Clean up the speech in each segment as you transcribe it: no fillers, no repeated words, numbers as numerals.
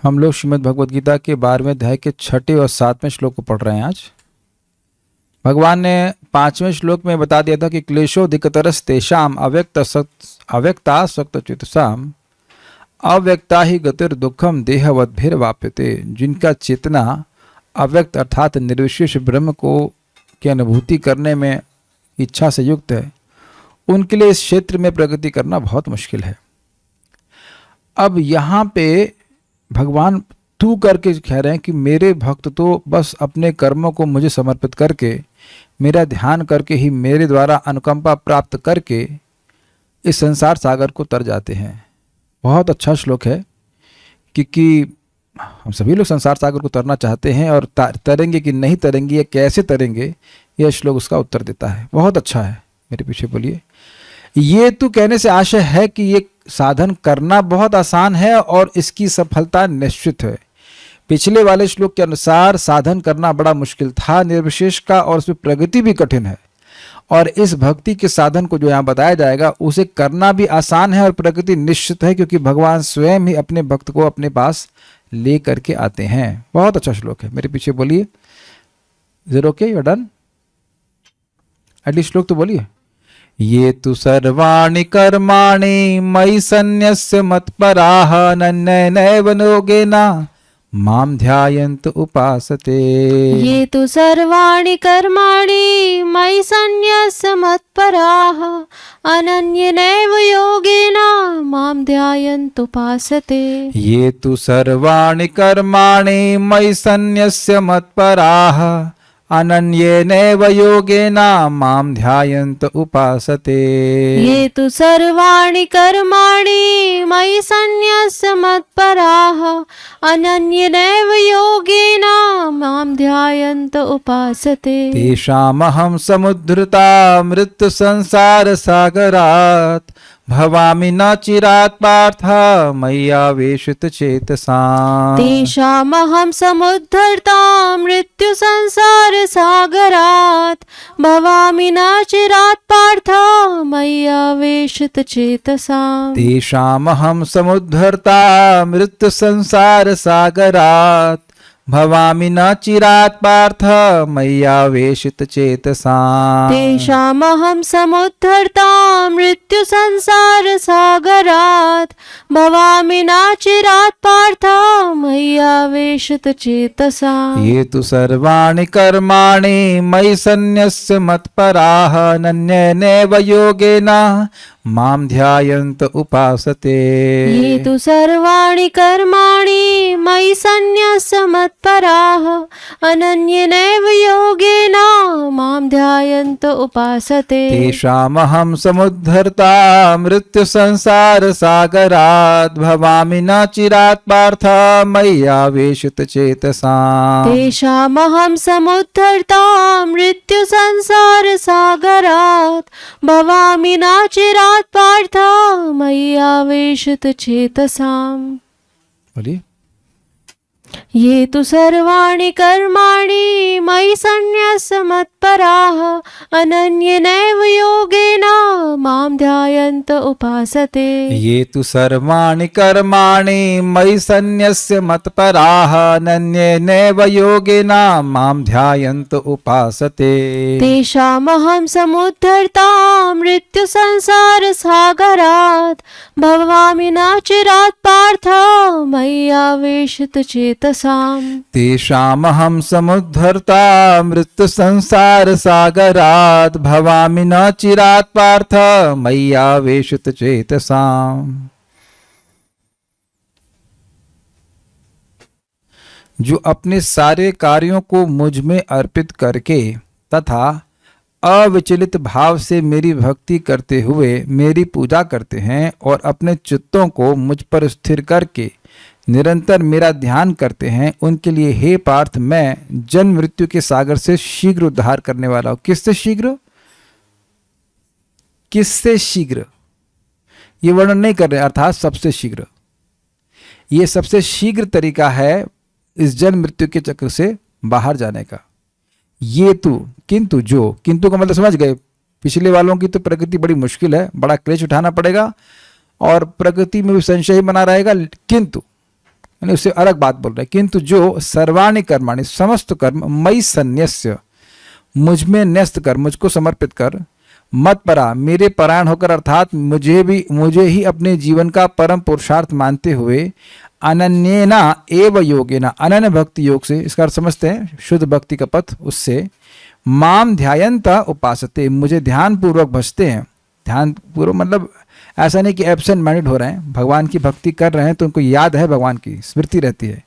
हम लोग श्रीमद् भगवद गीता के 12वें अध्याय के 6 और 7वें श्लोक को पढ़ रहे हैं। आज भगवान ने 5वें श्लोक में बता दिया था कि क्लेशोधिकतरस तेषाम अव्यक्ता सक्तचित्तसाम अव्यक्ता ही गतिर दुखम देहवद्भिर्वाप्यते। जिनका चेतना अव्यक्त अर्थात निर्विशेष ब्रह्म को की अनुभूति करने में इच्छा से युक्त है, उनके लिए इस क्षेत्र में प्रगति करना बहुत मुश्किल है। अब यहाँ पे भगवान तू करके कह रहे हैं कि मेरे भक्त तो बस अपने कर्मों को मुझे समर्पित करके, मेरा ध्यान करके ही, मेरे द्वारा अनुकंपा प्राप्त करके इस संसार सागर को तर जाते हैं। बहुत अच्छा श्लोक है, क्योंकि हम सभी लोग संसार सागर को तरना चाहते हैं और तरेंगे कि नहीं तरेंगे या कैसे तरेंगे, यह श्लोक उसका उत्तर देता है। बहुत अच्छा है, मेरे पीछे बोलिए। ये तो कहने से आशय है कि ये साधन करना बहुत आसान है और इसकी सफलता निश्चित है। पिछले वाले श्लोक के अनुसार साधन करना बड़ा मुश्किल था निर्विशेष का, और उसमें प्रगति भी कठिन है। और इस भक्ति के साधन को जो यहाँ बताया जाएगा उसे करना भी आसान है और प्रगति निश्चित है, क्योंकि भगवान स्वयं ही अपने भक्त को अपने पास ले करके आते हैं। बहुत अच्छा श्लोक है, मेरे पीछे बोलिए। Is okay, you are done? At least श्लोक तो बोलिए। ये तु सर्वाणि कर्माणि मयि सन्न्यस्य मत्पराः अनन्येनैव योगेन मां ध्यायन्त उपासते। ये तु सर्वाणि कर्माणि मयि सन्न्यस्य मत्पराः अनन्येनैव योगेन मां ध्यायन्त उपासते। ये तु सर्वाणि कर्माणि मयि सन्न्यस्य मत्पराः अनन्येनैव योगेन मां ध्यायन्त उपासते। ये तु सर्वाणि कर्माणि मयि सन्न्यस्य मत्पराः अनन्येनैव योगेन मां ध्यायन्त उपासते। तेषामहं समुद्धृता मृत्यु संसार सागरात् भवामि न चिरात् पार्थ मय्यावेशित चेतसाम्। तेषामहं समुद्धर्ता मृत्यु संसार सागरात् भवामि न चिरात् पार्थ मय्यावेशित चेतसाम्। तेषामहं समुद्धर्ता मृत्यु संसार सागरात् भवामि न चिरात् पार्थ मय्यावेशित चेतसाम्। तेषामहं समुद्धर्ता मृत्यु संसार सागरात् भवामि न चिरात् पार्थ मय्यावेशित चेतसाम्। ये तु सर्वाणि कर्माणि मयि सन्न्यस्य मत्पराः अनन्येनैव योगेन मां ध्यायन्त उपासते। ये तु सर्वाणि कर्माणि मयि सन्न्यस्य मत्पराः अनन्येनैव योगेन मां ध्यायन्त उपासते। तेषामहं समुद्धर्ता मृत्यु संसार सागरात् भवामि न चिरात् पार्थ मय्यावेशित चेतसाम्। तेषामहं समुद्धर्ता मृत्यु संसार सागरात् भवामि न चिरात् पार्थ मय्यावेशित चेतसाम्। बोलिए। ये तु सर्वाणि कर्माणि मयि सन्न्यस्य मत्पराः अनन्येनैव योगेन मां ध्यायन्त उपासते। ये तु सर्वाणि कर्माणि मयि सन्न्यस्य मत्पराः अनन्येनैव योगेन मां ध्यायन्त उपासते। तेषामहं समुद्धर्ता मृत्यु संसार सागरात् भवामि न चिरात् पार्थ मय्यावेशित चेतसाम्। तेषामहं समुद्धर्ता मृत्यु संसार सागरात् भवामि न चिरात् पार्थ मय्यावेशित चेतसाम्। जो अपने सारे कार्यों को मुझ में अर्पित करके तथा अविचलित भाव से मेरी भक्ति करते हुए मेरी पूजा करते हैं और अपने चित्तों को मुझ पर स्थिर करके निरंतर मेरा ध्यान करते हैं, उनके लिए हे पार्थ मैं जन्म मृत्यु के सागर से शीघ्र उद्धार करने वाला हूं। किससे शीघ्र? किससे शीघ्र ये वर्णन नहीं कर रहे, अर्थात सबसे शीघ्र। ये सबसे शीघ्र तरीका है इस जन्म मृत्यु के चक्र से बाहर जाने का। ये तू, किंतु जो, किंतु का मतलब समझ गए। पिछले वालों की तो प्रगति बड़ी मुश्किल है, बड़ा क्लेश उठाना पड़ेगा और प्रगति में भी संशय बना रहेगा। किंतु यानी उससे अलग बात बोल रहे हैं। किंतु जो सर्वाणि कर्माणि समस्त कर्म मयि सन्न्यस्य, मुझ में न्यस्त कर, मुझको समर्पित कर, मत परा मेरे परायण होकर, अर्थात मुझे ही अपने जीवन का परम पुरुषार्थ मानते हुए, अनन्येना एव योगेना, अनन्य भक्ति योग से, इसका अर्थ समझते हैं शुद्ध भक्ति का पथ, उससे माम ध्यायंत उपासते, मुझे ध्यान पूर्वक भजते हैं। ध्यान पूर्वक मतलब ऐसा नहीं कि एब्सेंट माइंडेड हो रहे हैं, भगवान की भक्ति कर रहे हैं तो उनको याद है, भगवान की स्मृति रहती है।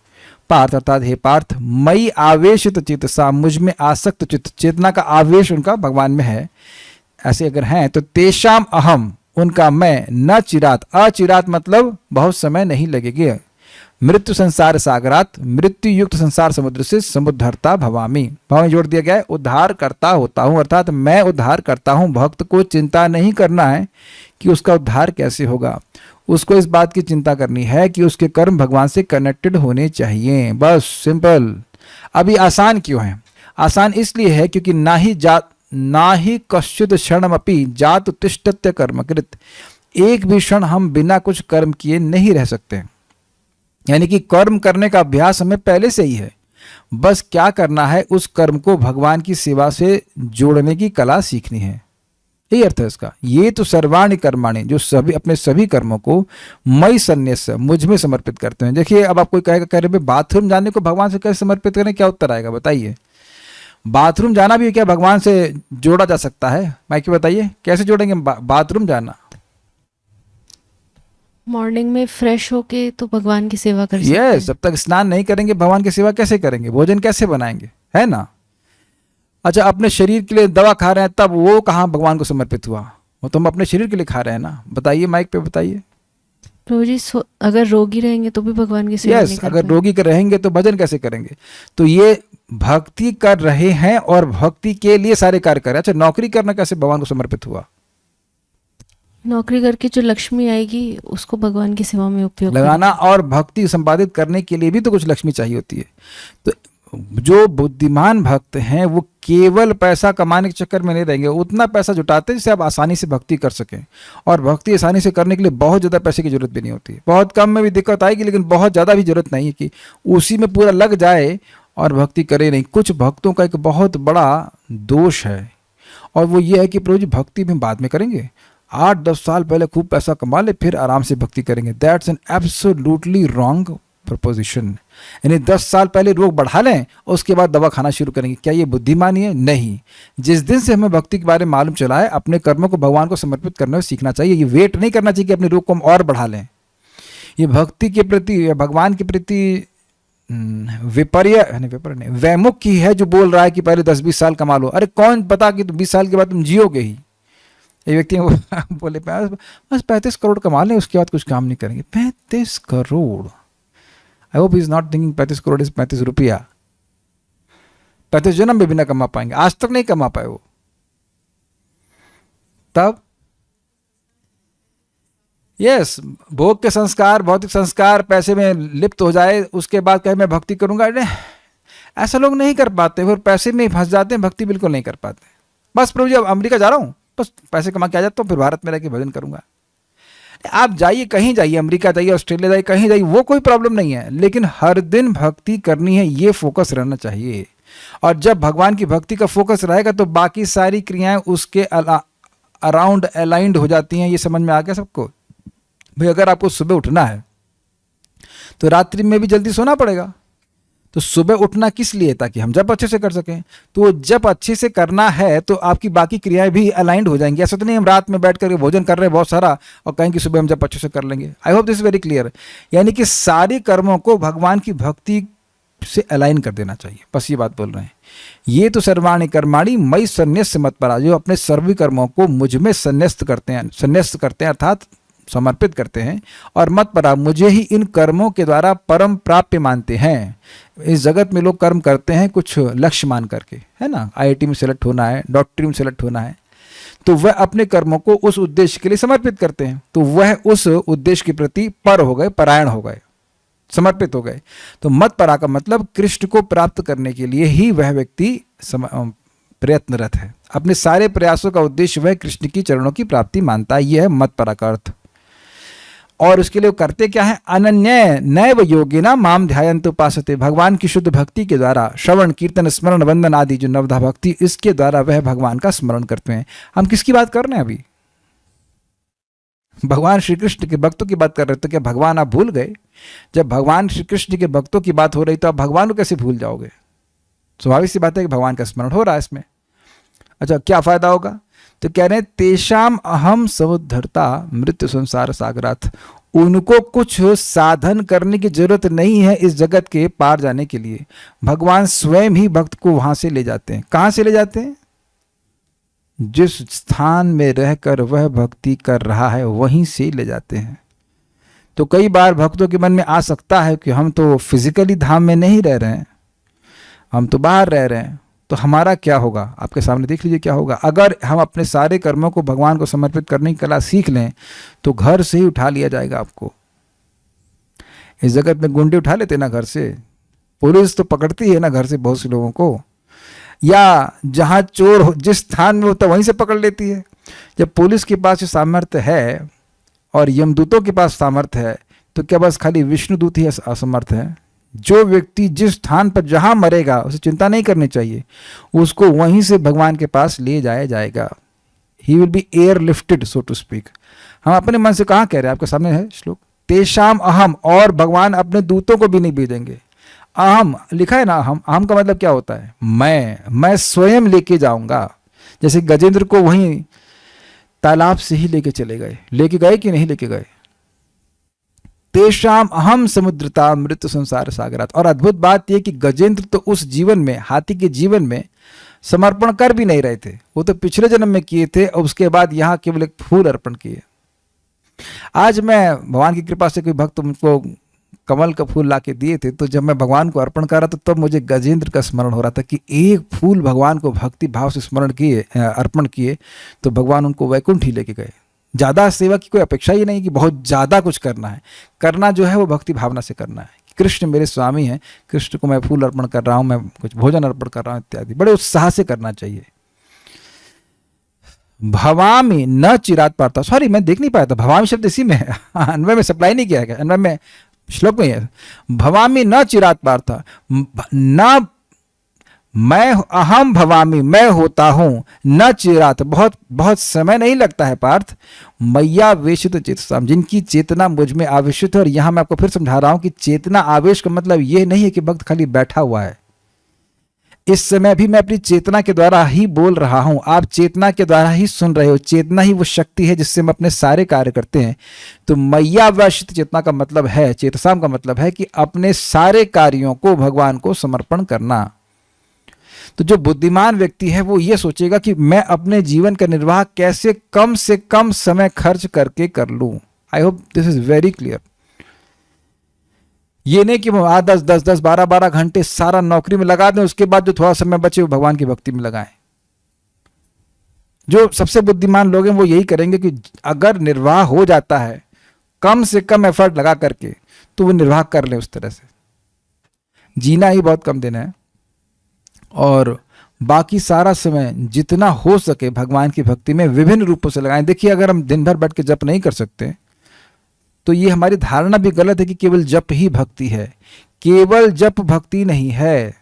पार्थ अर्थात हे पार्थ, मई आवेशित चित्तसा, मुझ में आसक्त चित्त, चेतना का आवेश उनका भगवान में है, ऐसे अगर हैं तो तेषाम अहम, उनका मैं, न चिरात, अचिरात मतलब बहुत समय नहीं लगेगी, मृत्यु संसार सागरात, मृत्यु युक्त संसार समुद्र से समुद्धरता भवामी, भाव में जोड़ दिया गया है, उद्धार करता होता हूँ, अर्थात मैं उद्धार करता हूँ। भक्त को चिंता नहीं करना है कि उसका उद्धार कैसे होगा, उसको इस बात की चिंता करनी है कि उसके कर्म भगवान से कनेक्टेड होने चाहिए, बस सिंपल। अभी आसान क्यों है? आसान इसलिए है क्योंकि ना ही कश्चित क्षणमपि जात तिष्ठत्य कर्मकृत, एक भी क्षण हम बिना कुछ कर्म किए नहीं रह सकते, यानी कि कर्म करने का अभ्यास हमें पहले से ही है, बस क्या करना है, उस कर्म को भगवान की सेवा से जोड़ने की कला सीखनी है, यही अर्थ है इसका। ये तो सर्वाणि कर्माणि, जो सभी अपने सभी कर्मों को मई सन्न्यस्य, मुझ में समर्पित करते हैं। देखिए अब आप कोई कहेगा, कह रहे बाथरूम जाने को भगवान से कैसे समर्पित करें, क्या उत्तर आएगा बताइए? बाथरूम जाना भी क्या भगवान से जोड़ा जा सकता है? माइकी बताइए कैसे जोड़ेंगे बाथरूम जाना? मॉर्निंग में फ्रेश होके तो भगवान की सेवा कर सकते यस, हैं। जब तक स्नान नहीं करेंगे भगवान की सेवा कैसे करेंगे, भोजन कैसे बनाएंगे, है ना? अच्छा, अपने शरीर के लिए दवा खा रहे हैं तब वो कहाँ भगवान को समर्पित हुआ? वो तो हम अपने शरीर के लिए खा रहे हैं ना। बताइए माइक पे बताइए। प्रभु जी, अगर रोगी रहेंगे तो भी भगवान की सेवा नहीं यस, कर अगर पाएंगे। रोगी के रहेंगे तो भजन कैसे करेंगे? तो ये भक्ति कर रहे हैं और भक्ति के लिए सारे कार्य कर रहे हैं। अच्छा, नौकरी करना कैसे भगवान को समर्पित हुआ? नौकरी करके जो लक्ष्मी आएगी उसको भगवान की सेवा में उपयोग लगाना, और भक्ति संपादित करने के लिए भी तो कुछ लक्ष्मी चाहिए होती है। तो जो बुद्धिमान भक्त हैं वो केवल पैसा कमाने के चक्कर में नहीं रहेंगे, उतना पैसा जुटाते हैं जिससे आप आसानी से भक्ति कर सकें। और भक्ति आसानी से करने के लिए बहुत ज़्यादा पैसे की जरूरत भी नहीं होती है, बहुत कम में भी दिक्कत आएगी, लेकिन बहुत ज़्यादा भी जरूरत नहीं है कि उसी में पूरा लग जाए और भक्ति करे नहीं। कुछ भक्तों का एक बहुत बड़ा दोष है, और वो ये है कि प्रभु जी भक्ति भी बाद में करेंगे, 8-10 साल पहले खूब पैसा कमा ले फिर आराम से भक्ति करेंगे। That's an absolutely wrong preposition. यानी 10 साल पहले रोग बढ़ा लें और उसके बाद दवा खाना शुरू करेंगे, क्या ये बुद्धिमानी है? नहीं। जिस दिन से हमें भक्ति के बारे में मालूम चला है, अपने कर्मों को भगवान को समर्पित करना और सीखना चाहिए। ये वेट नहीं करना चाहिए कि अपने रोग को हम और बढ़ा लें। ये भक्ति के प्रति या भगवान के प्रति वैमुख ही है जो बोल रहा है कि पहले 10-20 साल कमा लो। अरे कौन पता कि 20 साल के बाद तुम जियोगे ही? ये व्यक्ति बोले बस 35 करोड़ कमा लें, उसके बाद कुछ काम नहीं करेंगे। 35 crore, I hope he is not thinking 35 crore is 35 रुपया। 35 जन्म में भी ना कमा पाएंगे, आज तक नहीं कमा पाए वो। तब यस, भोग के संस्कार, भौतिक संस्कार पैसे में लिप्त हो जाए, उसके बाद कहे मैं भक्ति करूंगा। अरे ऐसा लोग नहीं कर पाते, फिर पैसे में फंस जाते हैं, भक्ति बिल्कुल नहीं कर पाते। बस प्रभु जी अब अमेरिका जा रहा हूँ, बस पैसे कमा के आ जाता हूँ, फिर भारत में रह के भजन करूंगा। आप जाइए, कहीं जाइए, अमेरिका जाइए, ऑस्ट्रेलिया जाइए, कहीं जाइए, वो कोई प्रॉब्लम नहीं है, लेकिन हर दिन भक्ति करनी है, ये फोकस रहना चाहिए। और जब भगवान की भक्ति का फोकस रहेगा तो बाकी सारी क्रियाएं उसके अराउंड अलाइंड हो जाती हैं। ये समझ में आ गया सबको? भाई अगर आपको सुबह उठना है तो रात्रि में भी जल्दी सोना पड़ेगा। तो सुबह उठना किस लिए? ताकि हम जप अच्छे से कर सकें। तो जप अच्छे से करना है तो आपकी बाकी क्रियाएं भी अलाइंड हो जाएंगी। ऐसा तो नहीं हम रात में बैठ कर भोजन कर रहे हैं बहुत सारा और कहें कि सुबह हम जप अच्छे से कर लेंगे। आई hope this is very clear. यानी कि सारे कर्मों को भगवान की भक्ति से अलाइन कर देना चाहिए, बस ये बात बोल रहे हैं। ये तो सर्वाणि कर्माणि मयि सन्न्यस्य मत्परा, जो अपने सभी कर्मों को मुझ में संन्यस्त करते हैं अर्थात समर्पित करते हैं, और मत परा मुझे ही इन कर्मों के द्वारा परम प्राप्य मानते हैं। इस जगत में लोग कर्म करते हैं कुछ लक्ष्य मान करके, है ना, IIT में सेलेक्ट होना है, डॉक्टरी में सेलेक्ट होना है, तो वह अपने कर्मों को उस उद्देश्य के लिए समर्पित करते हैं। तो वह उस उद्देश्य के प्रति पर हो गए, परायण हो गए, समर्पित हो गए। तो मत परा का मतलब कृष्ण को प्राप्त करने के लिए ही वह व्यक्ति प्रयत्नरत है। अपने सारे प्रयासों का उद्देश्य वह कृष्ण की चरणों की प्राप्ति मानता है। यह है मत परा का अर्थ। और उसके लिए वो करते क्या है, अनन्य नैव योगिना माम ध्यायन्तु उपासते, भगवान की शुद्ध भक्ति के द्वारा श्रवण कीर्तन स्मरण वंदन आदि जो नवधा भक्ति, इसके द्वारा वह भगवान का स्मरण करते हैं। हम किसकी बात कर रहे हैं अभी? भगवान श्री कृष्ण के भक्तों की बात कर रहे। तो क्या भगवान आप भूल गए? जब भगवान श्री कृष्ण के भक्तों की बात हो रही तो आप भगवान को कैसे भूल जाओगे? स्वाभाविक सी बात है कि भगवान का स्मरण हो रहा है इसमें। अच्छा, क्या फायदा होगा? तो कह रहे हैं तेषाम अहम समुद्धरता मृत्यु संसार सागरात, उनको कुछ साधन करने की जरूरत नहीं है इस जगत के पार जाने के लिए। भगवान स्वयं ही भक्त को वहां से ले जाते हैं। कहां से ले जाते हैं? जिस स्थान में रहकर वह भक्ति कर रहा है वहीं से ले जाते हैं। तो कई बार भक्तों के मन में आ सकता है कि हम तो फिजिकली धाम में नहीं रह रहे हैं, हम तो बाहर रह रहे हैं, तो हमारा क्या होगा? आपके सामने देख लीजिए क्या होगा। अगर हम अपने सारे कर्मों को भगवान को समर्पित करने की कला सीख लें तो घर से ही उठा लिया जाएगा आपको। इस जगत में गुंडे उठा लेते ना घर से, पुलिस तो पकड़ती है ना घर से बहुत से लोगों को, या जहां चोर हो जिस स्थान में होता वहीं से पकड़ लेती है। जब पुलिस के पास सामर्थ्य है और यमदूतों के पास सामर्थ्य है तो क्या बस खाली विष्णुदूत ही असमर्थ है? जो व्यक्ति जिस स्थान पर जहां मरेगा उसे चिंता नहीं करनी चाहिए, उसको वहीं से भगवान के पास ले जाया जाएगा। He will be air lifted so to speak. हम अपने मन से कहाँ कह रहे हैं? आपके सामने है श्लोक, तेषाम अहम, और भगवान अपने दूतों को भी नहीं भेजेंगे। अहम लिखा है ना, अहम, अहम का मतलब क्या होता है? मैं स्वयं लेके जाऊंगा। जैसे गजेंद्र को वहीं तालाब से ही लेके चले गए, लेके गए कि नहीं लेके गए? तेषाम अहम समुद्रता मृत्यु संसार सागरात। और अद्भुत बात यह कि गजेंद्र तो उस जीवन में, हाथी के जीवन में समर्पण कर भी नहीं रहे थे, वो तो पिछले जन्म में किए थे और उसके बाद यहां केवल एक फूल अर्पण किए। आज मैं भगवान की कृपा से कोई भक्त मुझको कमल का फूल ला के दिए थे, तो जब मैं भगवान को अर्पण कर रहा था तब मुझे गजेंद्र का स्मरण हो रहा था कि एक फूल भगवान को भक्ति भाव से स्मरण किए, अर्पण किए, तो भगवान उनको वैकुंठ ही लेके गए। ज़्यादा सेवा की कोई अपेक्षा ही नहीं कि बहुत ज़्यादा कुछ करना है। करना जो है वो भक्ति भावना से करना है। कृष्ण मेरे स्वामी हैं, कृष्ण को मैं फूल अर्पण कर रहा हूँ, मैं कुछ भोजन अर्पण कर रहा हूँ इत्यादि, बड़े उत्साह से करना चाहिए। भवामी न चिरात पार्था, सॉरी मैं देख नहीं पाया था, भवामी शब्द इसी में है, अन्वय में सप्लाई नहीं किया गया, अन्वय में श्लोक में है, भवामी न चिरात पार्था, न मैं अहम भवामी, मैं होता हूं, न चिरात, बहुत बहुत समय नहीं लगता है पार्थ, मैया वेशित चेतसाम, जिनकी चेतना मुझ में आवेशित है। और यहां मैं आपको फिर समझा रहा हूं कि चेतना आवेश का मतलब यह नहीं है कि भक्त खाली बैठा हुआ है। इस समय भी मैं अपनी चेतना के द्वारा ही बोल रहा हूं, आप चेतना के द्वारा ही सुन रहे हो। चेतना ही वो शक्ति है जिससे हम अपने सारे कार्य करते हैं। तो मैया वशित चेतना का मतलब है, चेतसाम का मतलब है कि अपने सारे कार्यों को भगवान को समर्पण करना। तो जो बुद्धिमान व्यक्ति है वो ये सोचेगा कि मैं अपने जीवन का निर्वाह कैसे कम से कम समय खर्च करके कर लूं। आई hope this is very clear. ये नहीं कि 10 12 घंटे सारा नौकरी में लगा दें, उसके बाद जो थोड़ा समय बचे वो भगवान की भक्ति में लगाएं। जो सबसे बुद्धिमान लोग हैं वो यही करेंगे कि अगर निर्वाह हो जाता है कम से कम एफर्ट लगा करके तो वो निर्वाह कर ले उस तरह से। जीना ही बहुत कम दिन है और बाकी सारा समय जितना हो सके भगवान की भक्ति में विभिन्न रूपों से लगाएं। देखिए, अगर हम दिन भर बैठ के जप नहीं कर सकते तो ये हमारी धारणा भी गलत है कि केवल जप ही भक्ति है। केवल जप भक्ति नहीं है।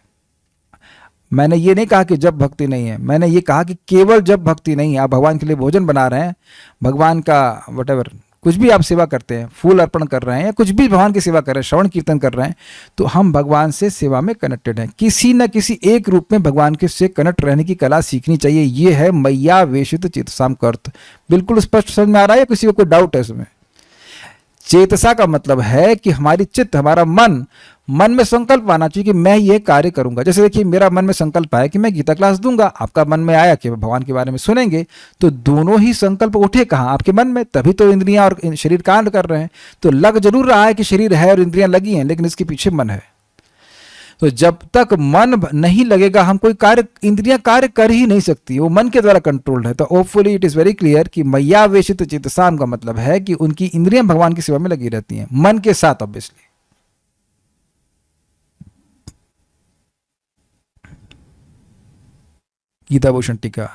मैंने ये नहीं कहा कि जप भक्ति नहीं है, मैंने ये कहा कि केवल जप भक्ति नहीं है। आप भगवान के लिए भोजन बना रहे हैं, भगवान का वटेवर कुछ भी आप सेवा करते हैं, फूल अर्पण कर रहे हैं या कुछ भी भगवान की सेवा कर रहे हैं, श्रवण कीर्तन कर रहे हैं, तो हम भगवान से सेवा में कनेक्टेड हैं। किसी न किसी एक रूप में भगवान के से कनेक्ट रहने की कला सीखनी चाहिए। ये है मैया वेशित चेतसाम का अर्थ। बिल्कुल स्पष्ट समझ में आ रहा है या किसी को कोई डाउट है इसमें? चेतसा का मतलब है कि हमारी चित्त, हमारा मन में संकल्प आना चाहिए कि मैं ये कार्य करूंगा। जैसे देखिए, मेरा मन में संकल्प आया कि मैं गीता क्लास दूंगा, आपका मन में आया कि भगवान के बारे में सुनेंगे, तो दोनों ही संकल्प उठे कहाँ? आपके मन में। तभी तो इंद्रियां और शरीर कांड कर रहे हैं। तो लग जरूर रहा है कि शरीर है और इंद्रियां लगी हैं, लेकिन इसके पीछे मन है। तो जब तक मन नहीं लगेगा हम कोई कार्य, इंद्रियां कार्य कर ही नहीं सकती, वो मन के द्वारा कंट्रोल्ड है। तो hopefully it is very clear कि मैया वेशित चेतसाम का मतलब है कि उनकी इंद्रियां भगवान की सेवा में लगी रहती हैं, मन के साथ ऑब्वियसली। गीता भूषण टीका।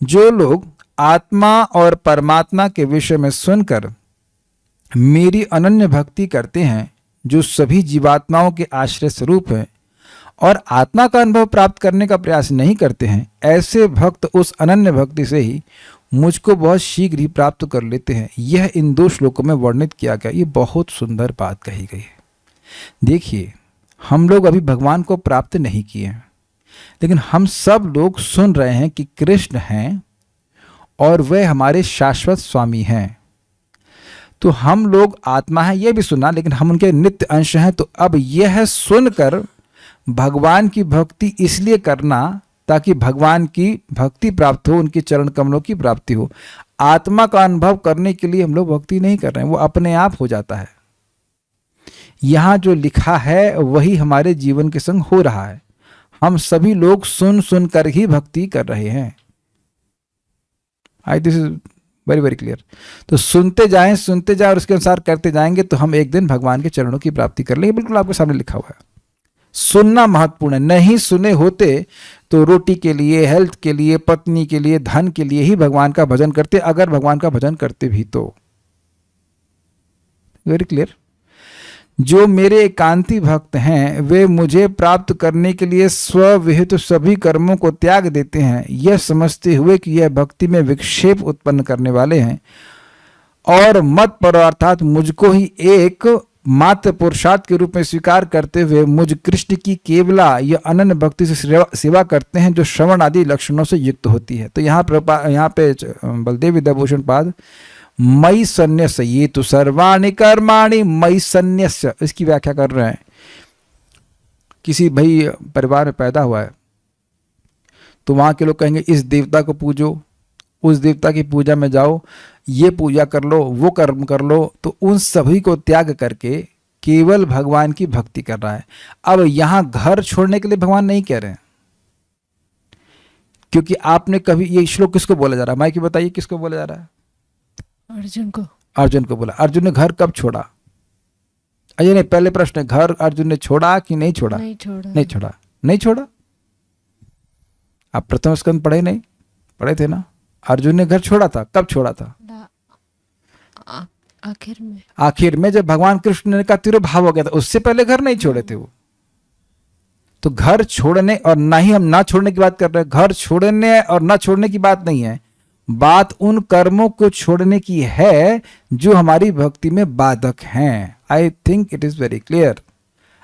जो लोग आत्मा और परमात्मा के विषय में सुनकर मेरी अनन्य भक्ति करते हैं, जो सभी जीवात्माओं के आश्रय स्वरूप है और आत्मा का अनुभव प्राप्त करने का प्रयास नहीं करते हैं, ऐसे भक्त उस अनन्य भक्ति से ही मुझको बहुत शीघ्र ही प्राप्त कर लेते हैं। यह इन 2 श्लोकों में वर्णित किया गया। ये बहुत सुंदर बात कही गई है। देखिए, हम लोग अभी भगवान को प्राप्त नहीं किए हैं, लेकिन हम सब लोग सुन रहे हैं कि कृष्ण हैं और वह हमारे शाश्वत स्वामी हैं। तो हम लोग आत्मा है ये भी सुना, लेकिन हम उनके नित्य अंश हैं। तो अब यह सुनकर भगवान की भक्ति इसलिए करना ताकि भगवान की भक्ति प्राप्त हो, उनके चरण कमलों की प्राप्ति हो। आत्मा का अनुभव करने के लिए हम लोग भक्ति नहीं कर रहे हैं, वो अपने आप हो जाता है। यहाँ जो लिखा है वही हमारे जीवन के संग हो रहा है। हम सभी लोग सुन सुन कर ही भक्ति कर रहे हैं। I this is very very clear. तो सुनते जाएं और उसके अनुसार करते जाएंगे तो हम एक दिन भगवान के चरणों की प्राप्ति कर लेंगे। बिल्कुल आपके सामने लिखा हुआ है। सुनना महत्वपूर्ण है। नहीं सुने होते तो रोटी के लिए, हेल्थ के लिए, पत्नी के लिए, धन के लिए ही भगवान का भजन करते, अगर भगवान का भजन करते भी तो। Very clear. जो मेरे एकांती भक्त हैं वे मुझे प्राप्त करने के लिए स्वविहित सभी कर्मों को त्याग देते हैं, यह समझते हुए कि यह भक्ति में विक्षेप उत्पन्न करने वाले हैं, और मत पर अर्थात मुझको ही एक मात्र पुरुषार्थ के रूप में स्वीकार करते हुए मुझ कृष्ण की केवला या अनन्य भक्ति से सेवा करते हैं, जो श्रवण आदि लक्षणों से युक्त होती है। तो यहाँ पे बलदेव विद्याभूषण पाद मई संन्यास ये तो सर्वाणि कर्माणि मई संन्यास, इसकी व्याख्या कर रहे हैं। किसी भाई परिवार में पैदा हुआ है तो वहां के लोग कहेंगे इस देवता को पूजो, उस देवता की पूजा में जाओ, ये पूजा कर लो, वो कर्म कर लो। तो उन सभी को त्याग करके केवल भगवान की भक्ति कर रहा है। अब यहां घर छोड़ने के लिए भगवान नहीं कह रहे हैं, क्योंकि आपने कभी, ये श्लोक किसको बोला जा रहा है, माइक बताइए किसको बोला जा रहा है? अर्जुन को। अर्जुन को बोला। अर्जुन ने घर कब छोड़ा? अजय नहीं, पहले प्रश्न है, घर अर्जुन ने छोड़ा कि नहीं छोड़ा? नहीं छोड़ा। नहीं छोड़ा। नहीं छोड़ा। आप प्रथम स्कंद पढ़े नहीं? पढ़े थे ना? अर्जुन ने घर छोड़ा था। कब छोड़ा था? आखिर में। आखिर में जब भगवान कृष्ण ने का तिरोभाव हो गया था, उससे पहले घर नहीं छोड़े थे वो। तो घर छोड़ने और ना ही हम ना छोड़ने की बात कर रहे हैं। घर छोड़ने और ना छोड़ने की बात नहीं है, बात उन कर्मों को छोड़ने की है जो हमारी भक्ति में बाधक हैं। I think it is very clear.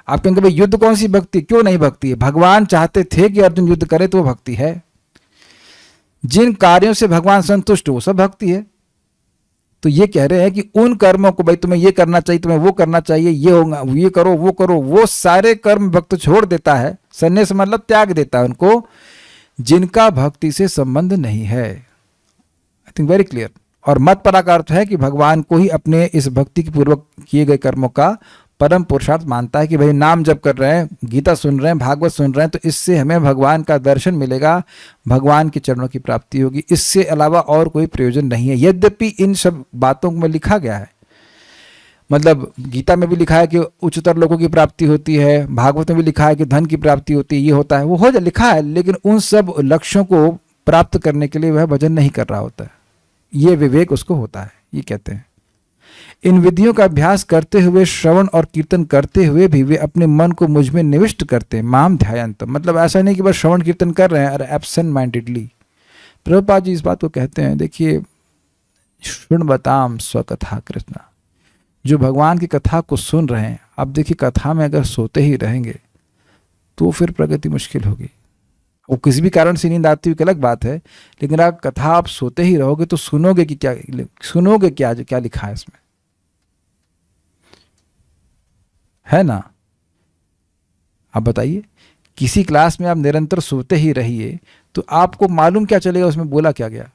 आप कहेंगे भाई युद्ध कौन सी भक्ति, क्यों नहीं भक्ति है? भगवान चाहते थे कि अर्जुन युद्ध करे तो वो भक्ति है। जिन कार्यों से भगवान संतुष्ट हो वो सब भक्ति है। तो ये कह रहे हैं कि उन कर्मों को, भाई तुम्हें ये करना चाहिए, तुम्हें वो करना चाहिए, ये होगा, ये करो, वो करो, वो सारे कर्म भक्त छोड़ देता है। संन्यास मतलब त्याग देता है उनको, जिनका भक्ति से संबंध नहीं है। I think very clear. और मत परा का अर्थ है कि भगवान को ही अपने इस भक्ति के पूर्वक किए गए कर्मों का परम पुरुषार्थ मानता है कि भाई नाम जप कर रहे हैं, गीता सुन रहे हैं, भागवत सुन रहे हैं, तो इससे हमें भगवान का दर्शन मिलेगा, भगवान के चरणों की प्राप्ति होगी। इससे अलावा और कोई प्रयोजन नहीं है। यद्यपि इन सब बातों में लिखा गया है, मतलब गीता में भी लिखा है कि उच्चतर लोगों की प्राप्ति होती है, भागवत में भी लिखा है कि धन की प्राप्ति होती है, ये होता है, वो हो जाए लिखा है, लेकिन उन सब लक्ष्यों को प्राप्त करने के लिए वह भजन नहीं कर रहा होता है। ये विवेक उसको होता है, ये कहते हैं। इन विधियों का अभ्यास करते हुए, श्रवण और कीर्तन करते हुए भी वे अपने मन को मुझ में निविष्ट करते हैं। माम ध्यायंत, मतलब ऐसा नहीं कि बस श्रवण कीर्तन कर रहे हैं और एब्सेंट माइंडेडली। प्रभुपाद जी इस बात को कहते हैं, देखिए, शृण्वताम स्वकथा कृष्णा, जो भगवान की कथा को सुन रहे हैं, अब देखिए कथा में अगर सोते ही रहेंगे तो फिर प्रगति मुश्किल होगी। वो किसी भी कारण से नींद आती हुई अलग बात है, लेकिन अगर कथा आप सोते ही रहोगे तो सुनोगे कि क्या, सुनोगे क्या, क्या लिखा है इसमें, है ना? आप बताइए, किसी क्लास में आप निरंतर सोते ही रहिए तो आपको मालूम क्या चलेगा उसमें बोला क्या गया?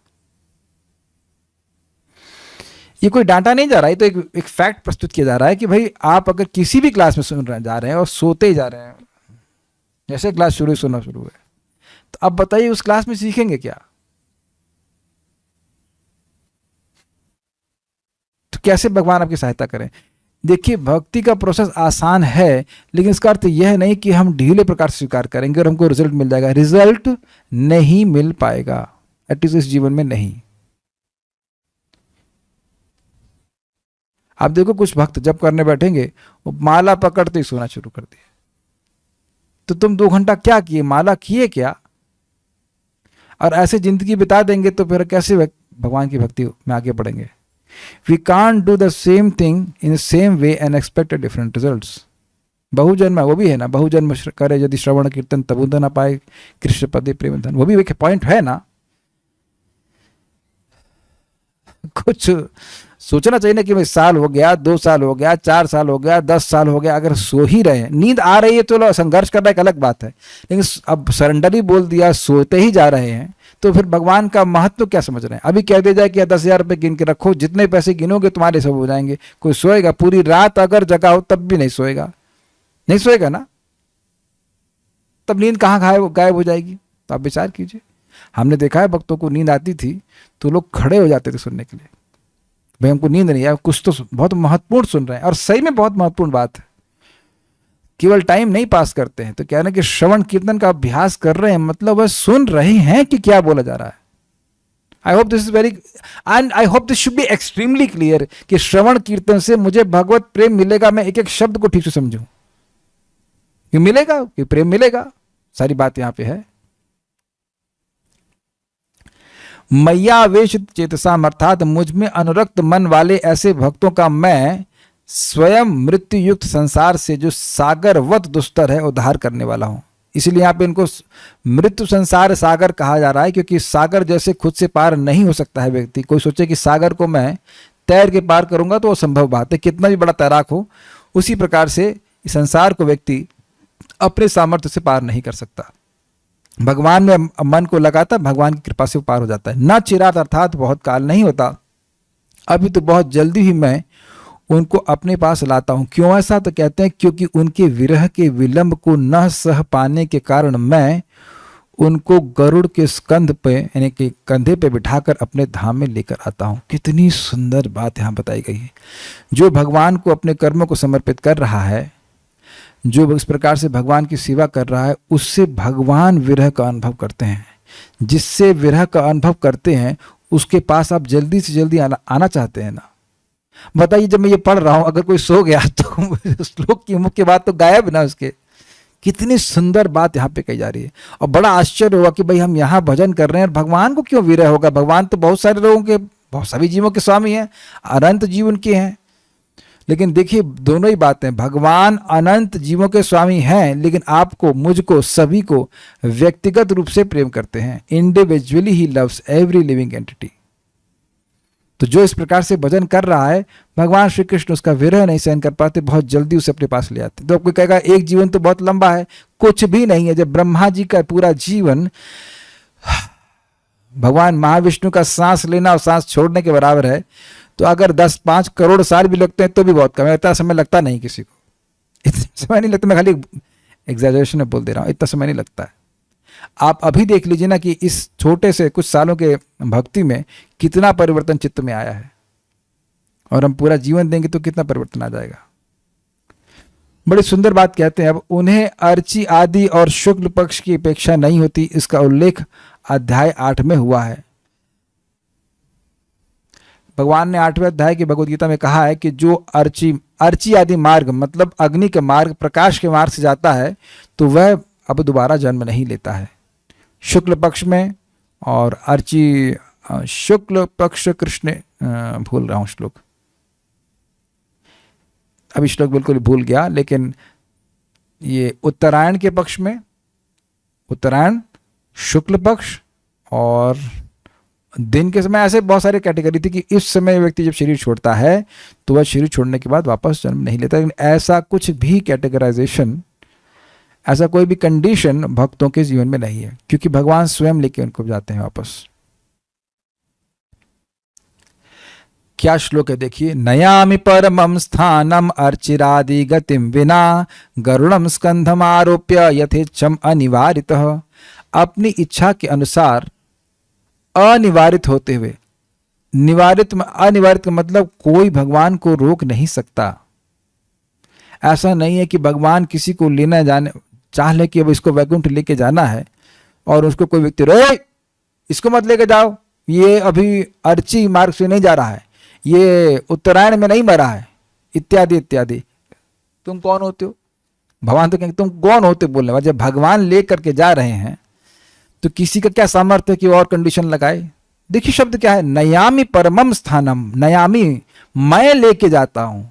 ये कोई डांटा नहीं जा रहा है, तो एक फैक्ट प्रस्तुत किया जा रहा है कि भाई आप अगर किसी भी क्लास में सुन रहे जा रहे हैं और सोते ही जा रहे हैं, जैसे क्लास सुनना शुरू है, तो अब बताइए उस क्लास में सीखेंगे क्या? तो कैसे भगवान आपकी सहायता करें? देखिए, भक्ति का प्रोसेस आसान है, लेकिन इसका अर्थ यह नहीं कि हम ढीले प्रकार से स्वीकार करेंगे और हमको रिजल्ट मिल जाएगा। रिजल्ट नहीं मिल पाएगा, एटलीस्ट इस जीवन में नहीं। आप देखो कुछ भक्त जब करने बैठेंगे वो माला पकड़ते ही सोना शुरू कर दिए। तो तुम 2 घंटा क्या किए, माला किए क्या? और ऐसे जिंदगी बिता देंगे तो फिर कैसे भगवान की भक्ति में आगे बढ़ेंगे? We can't do the same thing in the same way and expect different results. बहुजन्म, वो भी है ना, बहुजन्म करे यदि श्रवण कीर्तन तबुद न पाए कृष्ण पदे प्रेम धन, वो भी एक पॉइंट है ना। कुछ सोचना चाहिए ना कि भाई साल हो गया, 2 साल हो गया, 4 साल हो गया, 10 साल हो गया, अगर सो ही रहे हैं, नींद आ रही है तो संघर्ष करना एक अलग बात है, लेकिन अब सरेंडर ही बोल दिया, सोते ही जा रहे हैं, तो फिर भगवान का महत्व क्या समझ रहे हैं? अभी कह दिया जाए कि 10,000 रुपये गिन के रखो, जितने पैसे गिनोगे तुम्हारे सब हो जाएंगे, कोई सोएगा? पूरी रात अगर जगा हो तब भी नहीं सोएगा, नहीं सोएगा ना, तब नींद कहाँ गायब हो जाएगी? तो आप विचार कीजिए। हमने देखा है भक्तों को नींद आती थी तो लोग खड़े हो जाते थे सुनने के लिए, भाई हमको नींद नहीं आया, कुछ तो बहुत महत्वपूर्ण सुन रहे हैं, और सही में बहुत महत्वपूर्ण बात है। केवल टाइम नहीं पास करते हैं, तो क्या है कि श्रवण कीर्तन का अभ्यास कर रहे हैं, मतलब वह सुन रहे हैं कि क्या बोला जा रहा है। आई hope this is very and I hope this should be extremely clear कि श्रवण कीर्तन से मुझे भगवत प्रेम मिलेगा, मैं एक एक शब्द को ठीक से समझूं कि मिलेगा, कि प्रेम मिलेगा, सारी बात यहां पे है। मैयावेश चेतसाम, अर्थात मुझ में अनुरक्त मन वाले ऐसे भक्तों का मैं स्वयं मृत्यु युक्त संसार से जो सागरवत दुस्तर है उद्धार करने वाला हूं। इसलिए यहाँ पे इनको मृत्यु संसार सागर कहा जा रहा है, क्योंकि सागर जैसे खुद से पार नहीं हो सकता है व्यक्ति। कोई सोचे कि सागर को मैं तैर के पार करूंगा तो असंभव बात है, कितना भी बड़ा तैराक हो, उसी प्रकार से इस संसार को व्यक्ति अपने सामर्थ्य से पार नहीं कर सकता। भगवान में मन को लगाता, भगवान की कृपा से वो पार हो जाता है। न चिरात, अर्थात बहुत काल नहीं होता, अभी तो बहुत जल्दी ही मैं उनको अपने पास लाता हूं। क्यों ऐसा? तो कहते हैं क्योंकि उनके विरह के विलंब को न सह पाने के कारण मैं उनको गरुड़ के स्कंध पे यानी कि कंधे पे बिठाकर अपने धाम में लेकर आता हूं। कितनी सुंदर बात यहाँ बताई गई है। जो भगवान को अपने कर्मों को समर्पित कर रहा है, जो इस प्रकार से भगवान की सेवा कर रहा है, उससे भगवान विरह का अनुभव करते हैं। जिससे विरह का अनुभव करते हैं उसके पास आप जल्दी से जल्दी आना चाहते हैं ना। बताइए, जब मैं ये पढ़ रहा हूं अगर कोई सो गया तो श्लोक की मुख्य बात तो गायब ना उसके। कितनी सुंदर बात यहाँ पे कही जा रही है। और बड़ा आश्चर्य हुआ कि भाई हम यहाँ भजन कर रहे हैं और भगवान को क्यों विरह होगा? भगवान तो बहुत सारे लोगों के, बहुत सभी जीवों के स्वामी हैं, अनंत जीव उनके हैं। लेकिन देखिए दोनों ही बातें, भगवान अनंत जीवों के स्वामी हैं, लेकिन आपको, मुझको, सभी को व्यक्तिगत रूप से प्रेम करते हैं। Individually he loves every living entity. तो जो इस प्रकार से भजन कर रहा है, भगवान श्री कृष्ण उसका विरह नहीं सहन कर पाते, बहुत जल्दी उसे अपने पास ले आते। तो कोई कहेगा एक जीवन तो बहुत लंबा है, कुछ भी नहीं है। जब ब्रह्मा जी का पूरा जीवन भगवान महाविष्णु का सांस लेना और सांस छोड़ने के बराबर है, तो अगर 10-5 करोड़ साल भी लगते हैं तो भी बहुत कम है। इतना समय लगता नहीं किसी को, इतना समय नहीं लगता। मैं खाली एग्जैजरेशन में बोल दे रहा हूँ, इतना समय नहीं लगता है। आप अभी देख लीजिए ना कि इस छोटे से कुछ सालों के भक्ति में कितना परिवर्तन चित्त में आया है, और हम पूरा जीवन देंगे तो कितना परिवर्तन आ जाएगा। बड़ी सुंदर बात कहते हैं। अब उन्हें अर्ची आदि और शुक्ल पक्ष की अपेक्षा नहीं होती, इसका उल्लेख अध्याय 8 में हुआ है। भगवान ने 8वें अध्याय की भगवद गीता में कहा है कि जो अर्ची आदि मार्ग, मतलब अग्नि के मार्ग, प्रकाश के मार्ग से जाता है, तो वह अब दोबारा जन्म नहीं लेता है। शुक्ल पक्ष में और अर्ची, शुक्ल पक्ष कृष्ण, भूल रहा हूं श्लोक, अभी श्लोक बिल्कुल भूल गया, लेकिन ये उत्तरायण के पक्ष में, उत्तरायण, शुक्ल पक्ष और दिन के समय, ऐसे बहुत सारी कैटेगरी थी कि इस समय व्यक्ति जब शरीर छोड़ता है तो वह शरीर छोड़ने के बाद वापस जन्म नहीं लेता। लेकिन ऐसा कुछ भी कैटेगराइजेशन, ऐसा कोई भी कंडीशन भक्तों के जीवन में नहीं है, क्योंकि भगवान स्वयं लेके उनको जाते हैं वापस। क्या श्लोक है देखिए। नयामि परमं स्थानम अर्चिरादि गतिम विना गरुड़म स्कंधम आरोप्य यथेच्छम अनिवारितः। अपनी इच्छा के अनुसार अनिवारित होते हुए, अनिवारित का मतलब कोई भगवान को रोक नहीं सकता। ऐसा नहीं है कि भगवान किसी को लेना जाने चाह ले कि अब इसको वैकुंठ लेके जाना है और उसको कोई व्यक्ति रोए इसको मत लेके जाओ, ये अभी अर्ची मार्ग से नहीं जा रहा है, ये उत्तरायण में नहीं मरा है, इत्यादि इत्यादि। तुम कौन होते हो? भगवान तो कहेंगे तुम कौन होते बोलने वाले। जब भगवान ले करके जा रहे हैं तो किसी का क्या सामर्थ्य है कि और कंडीशन लगाए? देखिए शब्द क्या है, नयामि परमम स्थानम। नयामि मैं लेके जाता हूं,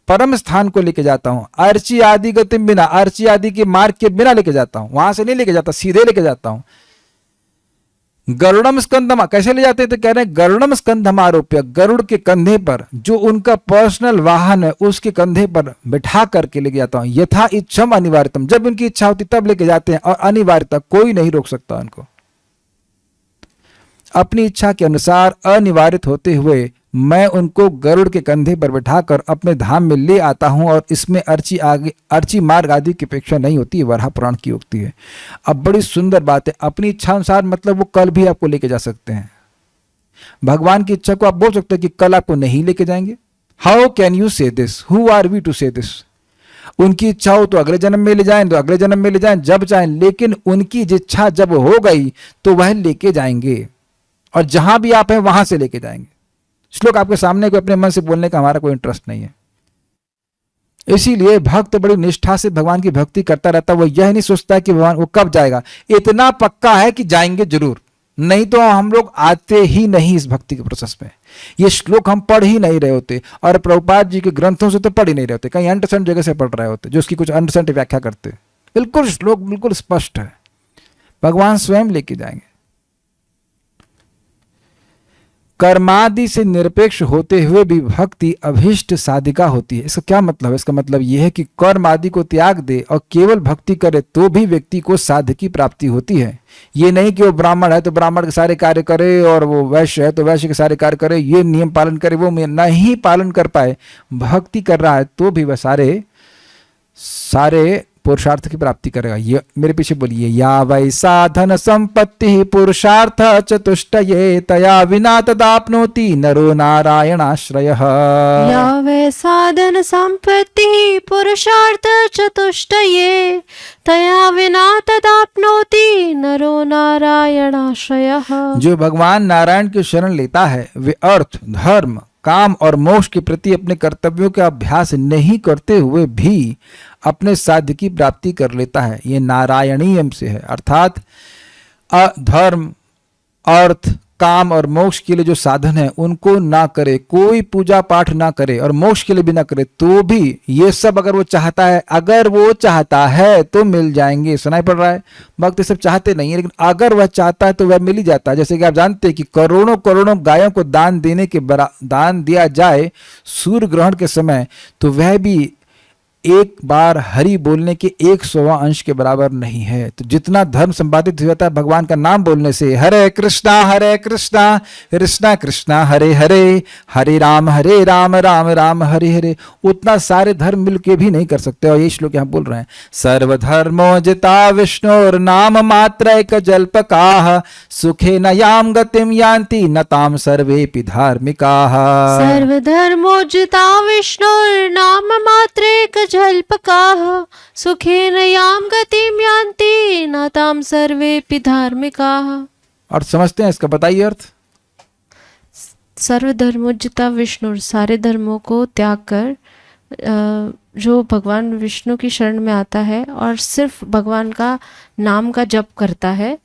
परम स्थान को लेके जाता हूं। अर्ची आदि गतिम बिना, अर्ची आदि के मार्ग के बिना लेके जाता हूं, वहां से नहीं लेके जाता, सीधे लेके जाता हूं। गरुड़म स्कंधम, कैसे ले जाते हैं? तो कह रहे हैं गरुड़म स्कंधम आरोप्य, गरुड़ के कंधे पर, जो उनका पर्सनल वाहन है उसके कंधे पर बिठा करके लेके जाता हूं। यथा इच्छम अनिवार्यतम, जब उनकी इच्छा होती तब लेके जाते हैं, और अनिवार्यता कोई नहीं रोक सकता उनको। अपनी इच्छा के अनुसार अनिवार्य होते हुए मैं उनको गरुड़ के कंधे पर बिठाकर अपने धाम में ले आता हूं, और इसमें अर्ची मार्ग आदि की अपेक्षा नहीं होती है, वराह पुराण की उक्ति है। अब बड़ी सुंदर बात है, अपनी इच्छा अनुसार मतलब वो कल भी आपको लेके जा सकते हैं। भगवान की इच्छा को आप बोल सकते हैं कि कल आपको नहीं लेके जाएंगे। How can you say this, who are we to say this? उनकी इच्छा हो तो अगले जन्म में ले जाएं, तो अगले जन्म में ले जाएं, जब चाहें, लेकिन उनकी इच्छा जब हो गई तो वह लेके जाएंगे, और जहां भी आप हैं वहां से लेके जाएंगे। श्लोक आपके सामने, कोई अपने मन से बोलने का हमारा कोई इंटरेस्ट नहीं है। इसीलिए भक्त बड़ी निष्ठा से भगवान की भक्ति करता रहता, वो यह नहीं सोचता कि भगवान वो कब जाएगा, इतना पक्का है कि जाएंगे जरूर, नहीं तो हम लोग आते ही नहीं इस भक्ति के प्रोसेस में। ये श्लोक हम पढ़ ही नहीं रहे होते, और प्रभुपाद जी के ग्रंथों से तो पढ़ ही नहीं रहे होते, कहीं अंडरस्टैंड जगह से पढ़ रहे होते जो उसकी कुछ अंडरस्टैंड व्याख्या करते। बिल्कुल श्लोक बिल्कुल स्पष्ट है, भगवान स्वयं लेके जाएंगे। कर्मादि से निरपेक्ष होते हुए भी भक्ति अभीष्ट साधिका होती है। इसका क्या मतलब है? इसका मतलब यह है कि कर्म आदि को त्याग दे और केवल भक्ति करे तो भी व्यक्ति को साध की प्राप्ति होती है। ये नहीं कि वो ब्राह्मण है तो ब्राह्मण के सारे कार्य करे, और वो वैश्य है तो वैश्य के सारे कार्य करे, ये नियम पालन करे, वो नहीं पालन कर पाए, भक्ति कर रहा है तो भी वह सारे पुरुषार्थ की प्राप्ति करेगा। ये मेरे पीछे बोलिए, या वै साधन संपत्ति पुरुषार्थ चतुष्टये तया विना तदाप्नोति नरो नारायणाश्रयः। या वै साधन संपत्ति पुरुषार्थ चतुष्टये तया विना तदाप्नोति नरो नारायणाश्रयः। जो भगवान नारायण की शरण लेता है वे अर्थ, धर्म, काम और मोक्ष के प्रति अपने कर्तव्यों का अभ्यास नहीं करते हुए भी अपने साध्य की प्राप्ति कर लेता है। ये नारायणीयम से है, अर्थात धर्म, अर्थ, काम और मोक्ष के लिए जो साधन है उनको ना करे, कोई पूजा पाठ ना करे और मोक्ष के लिए भी ना करे, तो भी ये सब अगर वो चाहता है तो मिल जाएंगे। सुनाई पड़ रहा है? भक्त सब चाहते नहीं है, लेकिन अगर वह चाहता है तो वह मिल ही जाता है। जैसे कि आप जानते हैं कि करोड़ों करोड़ों गायों को दान दिया जाए सूर्य ग्रहण के समय, तो वह भी एक बार हरि बोलने के 100वां अंश के बराबर नहीं है। तो जितना धर्म संपादित हो जाता है भगवान का नाम बोलने से, हरे कृष्णा कृष्णा कृष्णा हरे हरे, हरे राम राम राम हरे हरे, उतना सारे धर्म मिलके भी नहीं कर सकते। और ये श्लोक यहाँ बोल रहे हैं, सर्वधर्मो जिता विष्णुर नाम मात्रैक जल्पकाः सुखे न याम गतिम यान्ति न ताम सर्वेपि धार्मिकाः। सर्वधर्मो जिता विष्णुर नाम मात्रैक जल्पकाः सुखेन याम गतिम यान्ति न ताम सर्वेपि धार्मिकाः। अर्थ समझते हैं इसका? बताइए अर्थ। सर्वधर्मोजिता विष्णु, सारे धर्मों को त्याग कर जो भगवान विष्णु की शरण में आता है और सिर्फ भगवान का नाम का जप करता है,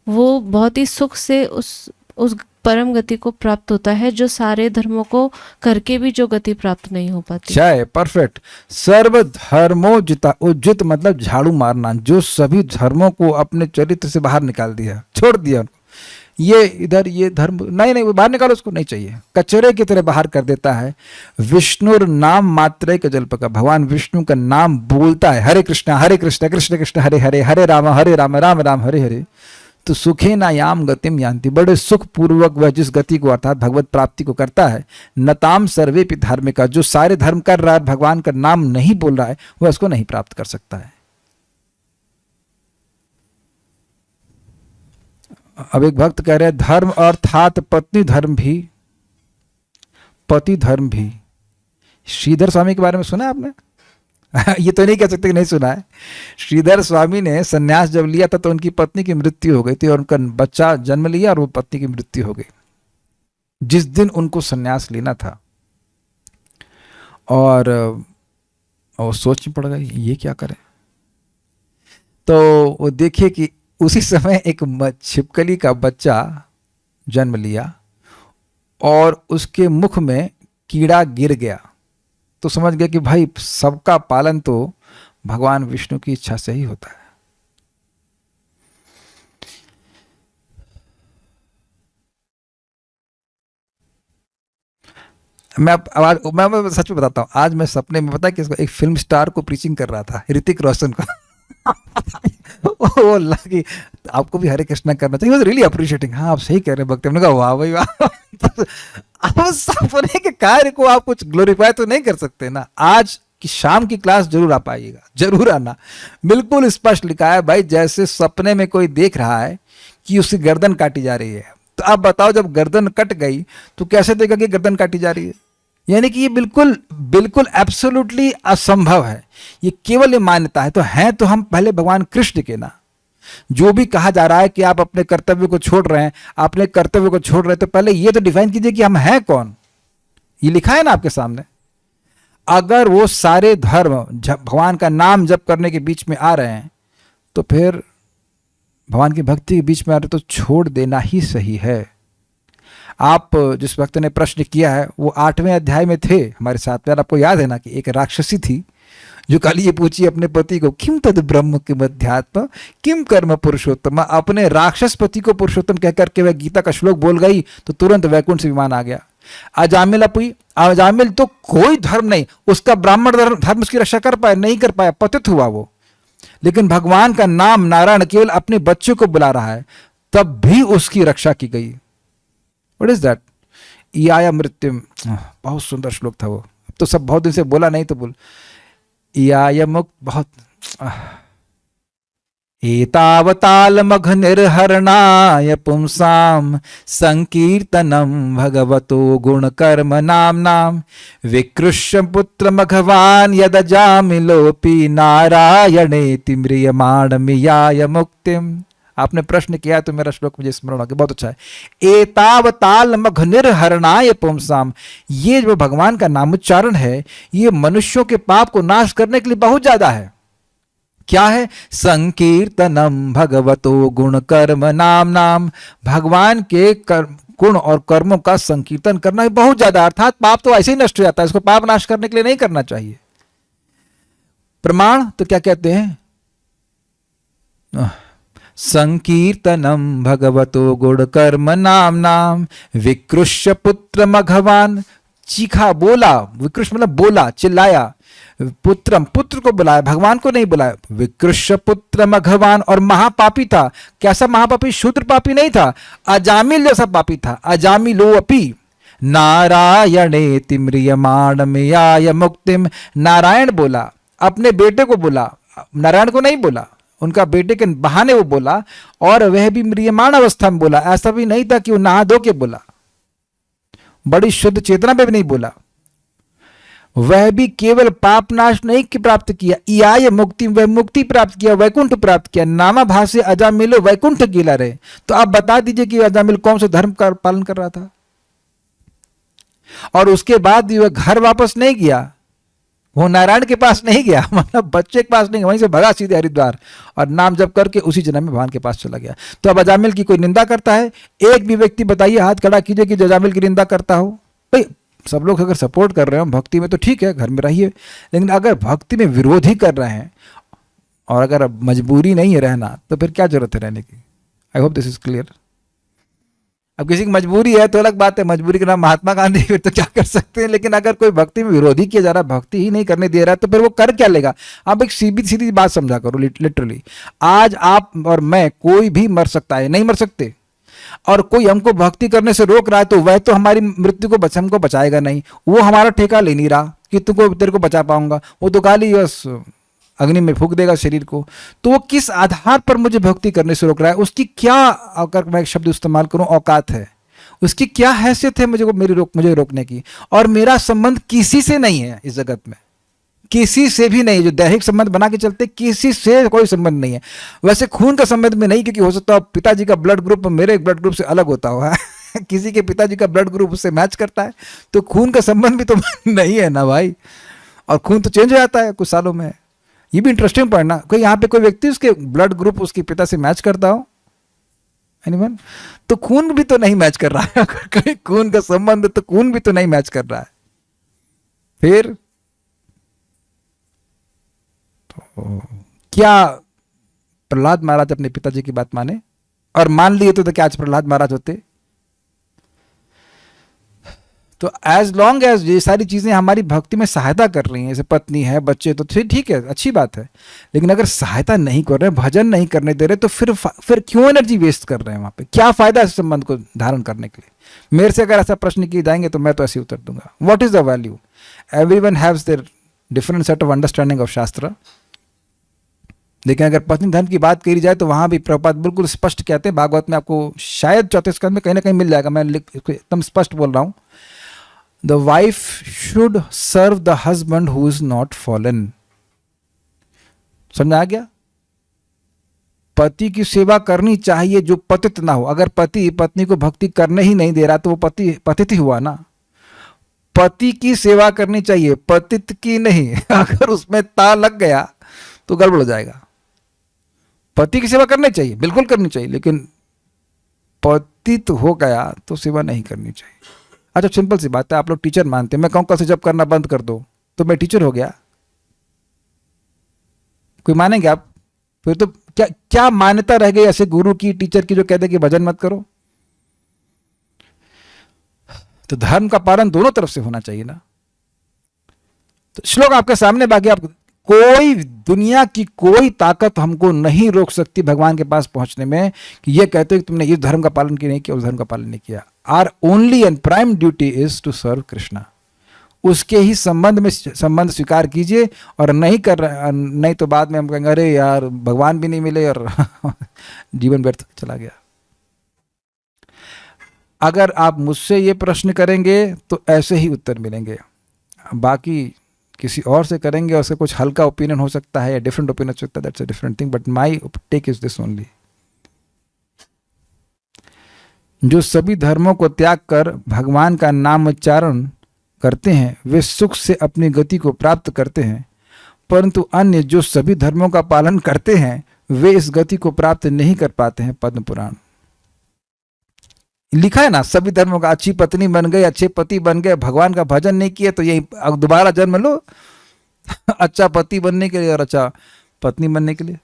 वो बहुत ही सुख से उस परम गति को प्राप्त होता है, जो सारे धर्मों को करके भी जो गति प्राप्त नहीं हो पाती। जय, परफेक्ट। सर्वधर्मोजिता, उजित मतलब झाड़ू मारना, जो सभी धर्मों को अपने चरित्र से बाहर निकाल दिया, छोड़ दिया उनको। ये इधर ये धर्म नहीं बाहर निकालो, उसको नहीं चाहिए, कचरे की तरह बाहर कर देता है। विष्णुर नाम मात्रे का जल्पका, भगवान विष्णु का नाम बोलता है, हरे कृष्णा कृष्ण कृष्ण हरे हरे, हरे राम राम राम हरे हरे, तो सुखे ना याम गतिम यान्ति, बड़े सुख पूर्वक वह जिस गति को अर्थात भगवत प्राप्ति को करता है। नताम सर्वेपि धार्मिका, जो सारे धर्म कर रहा है भगवान का नाम नहीं बोल रहा है, वह उसको नहीं प्राप्त कर सकता है। अब एक भक्त कह रहे हैं, धर्म अर्थात पत्नी धर्म भी, पति धर्म भी। श्रीधर स्वामी के बारे में सुना आपने? ये तो नहीं कह सकते कि नहीं सुना है। श्रीधर स्वामी ने सन्यास जब लिया था तो उनकी पत्नी की मृत्यु हो गई थी, और उनका बच्चा जन्म लिया और वो पत्नी की मृत्यु हो गई। जिस दिन उनको संन्यास लेना था। और वो सोच में पड़ गई ये क्या करें। तो वो देखिए कि उसी समय एक छिपकली का बच्चा जन्म लिया और उसके मुख में कीड़ा गिर गया। तो समझ गया कि भाई सबका पालन तो भगवान विष्णु की इच्छा से ही होता है। मैं सच में बताता हूँ, आज मैं सपने में पता है किसको, एक फिल्म स्टार को प्रीचिंग कर रहा था, ऋतिक रोशन को। वो लगी आपको भी हरे कृष्णा करना चाहिए, रियली अप्रिशिएटिंग। हाँ आप सही कह रहे हैं भक्ति। हमने कहा वाह भाई वाह। अब सपने के कार्य को आप कुछ ग्लोरीफाई तो नहीं कर सकते ना। आज की शाम की क्लास जरूर आ पाइएगा, जरूर आना। बिल्कुल स्पष्ट लिखा है भाई, जैसे सपने में कोई देख रहा है कि उसकी गर्दन काटी जा रही है, तो आप बताओ जब गर्दन कट गई तो कैसे देखा कि गर्दन काटी जा रही है। यानी कि ये बिल्कुल बिल्कुल एब्सोल्युटली असंभव है। ये केवल ये मान्यता है। तो हैं तो हम पहले भगवान कृष्ण के ना। जो भी कहा जा रहा है कि आप अपने कर्तव्य को छोड़ रहे हैं, अपने कर्तव्य को छोड़ रहे हैं, तो पहले ये तो डिफाइन कीजिए कि हम हैं कौन। ये लिखा है ना आपके सामने। अगर वो सारे धर्म भगवान का नाम जप करने के बीच में आ रहे हैं, तो फिर भगवान की भक्ति के बीच में आ रहे तो छोड़ देना ही सही है। आप जिस भक्त ने प्रश्न किया है वो 8वें अध्याय में थे हमारे साथ में। आपको याद है ना कि एक राक्षसी थी जो कल ये पूछी अपने पति को, किम तद ब्रह्म किम अध्यात्म किम कर्म पुरुषोत्तम। अपने राक्षस पति को पुरुषोत्तम कहकर के वह गीता का श्लोक बोल गई तो तुरंत वैकुंठ से विमान आ गया। अजामिल तो कोई धर्म नहीं, उसका ब्राह्मण धर्म उसकी रक्षा कर पाया नहीं, कर पाया, पतित हुआ वो। लेकिन भगवान का नाम नारायण केवल अपने बच्चों को बुला रहा है, तब भी उसकी रक्षा की गई। What is that? इयाय मृत्युम। बहुत सुंदर श्लोक था वो। अब तो सब बहुत दिन से बोला नहीं तो बोल। इयाय मुक्त बहुत। एतावताल मघ निर्हरणाय पुंसाम संकीर्तनम भगवतो गुण कर्म नाम विकृष्य पुत्र मघवान यदजामिलोपि नारायणेति म्रियमाणमियाय मुक्तिम। आपने प्रश्न किया तो मेरा श्लोक मुझे स्मरण हो गया, बहुत अच्छा है। एतावताल मघ निर्हरणाय पुंसाम। ये जो भगवान का नामोच्चारण है ये मनुष्यों के पाप को नाश करने के लिए बहुत ज्यादा है। क्या है? संकीर्तनम भगवतो गुण कर्म नाम। भगवान के गुण और कर्मों का संकीर्तन करना ही बहुत ज्यादा। अर्थात पाप तो ऐसे ही नष्ट हो जाता है, इसको पाप नाश करने के लिए नहीं करना चाहिए। प्रमाण तो क्या कहते हैं? संकीर्तनम भगवतो गुण कर्म नाम विकृष्य पुत्र मघवान। चीखा, बोला। विकृष्य मतलब बोला, चिल्लाया। पुत्रम, पुत्र को बुलाया, भगवान को नहीं बुलाया। विकृष्य पुत्र मघवान। और महापापी था। कैसा महापापी? शूद्र पापी नहीं था, अजामिल जैसा पापी था। अजामिलो अपि नारायणेति म्रियमाणमियाय मुक्तिम। नारायण बोला, अपने बेटे को बोला, नारायण को नहीं बोला, उनका बेटे के बहाने वो बोला। और वह भी म्रियमाण अवस्था में बोला। ऐसा भी नहीं था कि वो नहा धो के बोला, बड़ी शुद्ध चेतना पे भी नहीं बोला। वह भी केवल पाप नाश नहीं की प्राप्त किया, इयाय मुक्ति, वह मुक्ति प्राप्त किया, वैकुंठ प्राप्त किया। नामाभासे अजामिलो वैकुंठ गिला रहे। तो आप बता दीजिए कि अजामिल कौन से धर्म का पालन कर रहा था। और उसके बाद भी वह घर वापस नहीं गया, वो नारायण के पास नहीं गया, मतलब बच्चे के पास नहीं गया, वहीं से भगा सीधे हरिद्वार और नाम जप करके उसी जन्म में भगवान के पास चला गया। तो अब अजामिल की कोई निंदा करता है? एक भी व्यक्ति बताइए, हाथ खड़ा कीजिए कि अजामिल की निंदा करता हो। भाई सब लोग अगर सपोर्ट कर रहे हो भक्ति में तो ठीक है, घर में रहिए। लेकिन अगर भक्ति में विरोधी कर रहे हैं और अगर मजबूरी नहीं है रहना, तो फिर क्या जरूरत है रहने की। आई होप दिस इज क्लियर। अब किसी की मजबूरी है तो अलग बात है, मजबूरी के नाम महात्मा गांधी, फिर तो क्या कर सकते हैं। लेकिन अगर कोई भक्ति में विरोधी किया जा रहा है, भक्ति ही नहीं करने दे रहा है, तो फिर वो कर क्या लेगा। आप एक सीधी सीधी बात समझा करो। लिटरली आज आप और मैं, कोई भी मर सकता है, नहीं मर सकते। और कोई हमको भक्ति करने से रोक रहा है तो वह तो हमारी मृत्यु को हमको बचाएगा नहीं। वो हमारा ठेका ले नहीं रहा कि तेरे को बचा पाऊंगा। वो तो खाली बस अग्नि में फूंक देगा शरीर को। तो वो किस आधार पर मुझे भक्ति करने से रोक रहा है? उसकी क्या, अगर मैं एक शब्द इस्तेमाल करूं, औकात है? उसकी क्या हैसियत है मुझे रोकने की? और मेरा संबंध किसी से नहीं है इस जगत में, किसी से भी नहीं। जो दैहिक संबंध बना के चलते, किसी से कोई संबंध नहीं है। वैसे खून का संबंध में नहीं, क्योंकि हो सकता है पिताजी का ब्लड ग्रुप मेरे ब्लड ग्रुप से अलग होता हुआ है किसी के पिताजी का ब्लड ग्रुप उससे मैच करता है, तो खून का संबंध भी तो नहीं है ना भाई, और खून तो चेंज हो जाता है कुछ सालों में। ये भी इंटरेस्टिंग पॉइंट ना, कोई यहाँ पे कोई व्यक्ति उसके ब्लड ग्रुप उसके पिता से मैच करता हो, एनीवन? तो खून भी तो नहीं मैच कर रहा है, अगर कहीं खून का संबंध है तो खून भी तो नहीं मैच कर रहा है। फिर तो क्या प्रहलाद महाराज अपने पिताजी की बात माने? और मान लिए तो क्या आज प्रहलाद महाराज होते? तो एज लॉन्ग एज ये सारी चीजें हमारी भक्ति में सहायता कर रही हैं, जैसे पत्नी है, बच्चे, तो ठीक है, अच्छी बात है। लेकिन अगर सहायता नहीं कर रहे, भजन नहीं करने दे रहे, तो फिर क्यों एनर्जी वेस्ट कर रहे हैं? वहां पे क्या फायदा है इस संबंध को धारण करने के लिए? मेरे से अगर ऐसा प्रश्न किए जाएंगे तो मैं तो ऐसे उत्तर दूंगा, what is the value? Everyone haves their different set of understanding of shastra. लेकिन अगर पत्नी धर्म की बात करी जाए तो वहां भी प्रभुपाद बिल्कुल स्पष्ट कहते हैं, भागवत में आपको शायद 34 स्कंद में कहीं ना कहीं मिल जाएगा, मैं एकदम स्पष्ट बोल रहा हूं, The wife should serve the husband who is not fallen. समझ आ गया? पति की सेवा करनी चाहिए जो पतित ना हो। अगर पति पत्नी को भक्ति करने ही नहीं दे रहा तो वो पतित ही हुआ ना। पति की सेवा करनी चाहिए, पतित की नहीं। अगर उसमें ता लग गया तो गड़बड़ हो जाएगा। पति की सेवा करनी चाहिए, बिल्कुल करनी चाहिए, लेकिन पतित हो गया तो सेवा नहीं करनी चाहिए। अच्छा, सिंपल सी बात है, आप लोग टीचर मानते हैं, मैं कहूँ कल से जब करना बंद कर दो तो मैं टीचर हो गया? कोई मानेंगे आप? फिर तो क्या मान्यता रह गई ऐसे गुरु की, टीचर की, जो कहते कि भजन मत करो? तो धर्म का पालन दोनों तरफ से होना चाहिए ना। तो श्लोक आपके सामने, बाकी आप कोई दुनिया की कोई ताकत हमको नहीं रोक सकती भगवान के पास पहुंचने में कि ये कहते हो कि तुमने इस धर्म का पालन नहीं किया, उस धर्म का पालन नहीं किया। Our only and prime duty is to serve Krishna. उसके ही संबंध स्वीकार कीजिए, और नहीं तो बाद में हम कहेंगे अरे यार भगवान भी नहीं मिले और जीवन व्यर्थ चला गया। अगर आप मुझसे ये प्रश्न करेंगे तो ऐसे ही उत्तर मिलेंगे, बाकी किसी और से करेंगे, उससे कुछ हल्का ओपिनियन हो सकता है या डिफरेंट ओपिनियन हो सकता है, that's a different thing, but my take is this only. जो सभी धर्मों को त्याग कर भगवान का नाम उच्चारण करते हैं वे सुख से अपनी गति को प्राप्त करते हैं, परंतु अन्य जो सभी धर्मों का पालन करते हैं वे इस गति को प्राप्त नहीं कर पाते हैं। पद्म पुराण लिखा है ना, सभी धर्मों का, अच्छी पत्नी बन गई, अच्छे पति बन गए, भगवान का भजन नहीं किए तो यही दोबारा जन्म लो अच्छा पति बनने के लिए और अच्छा पत्नी बनने के लिए।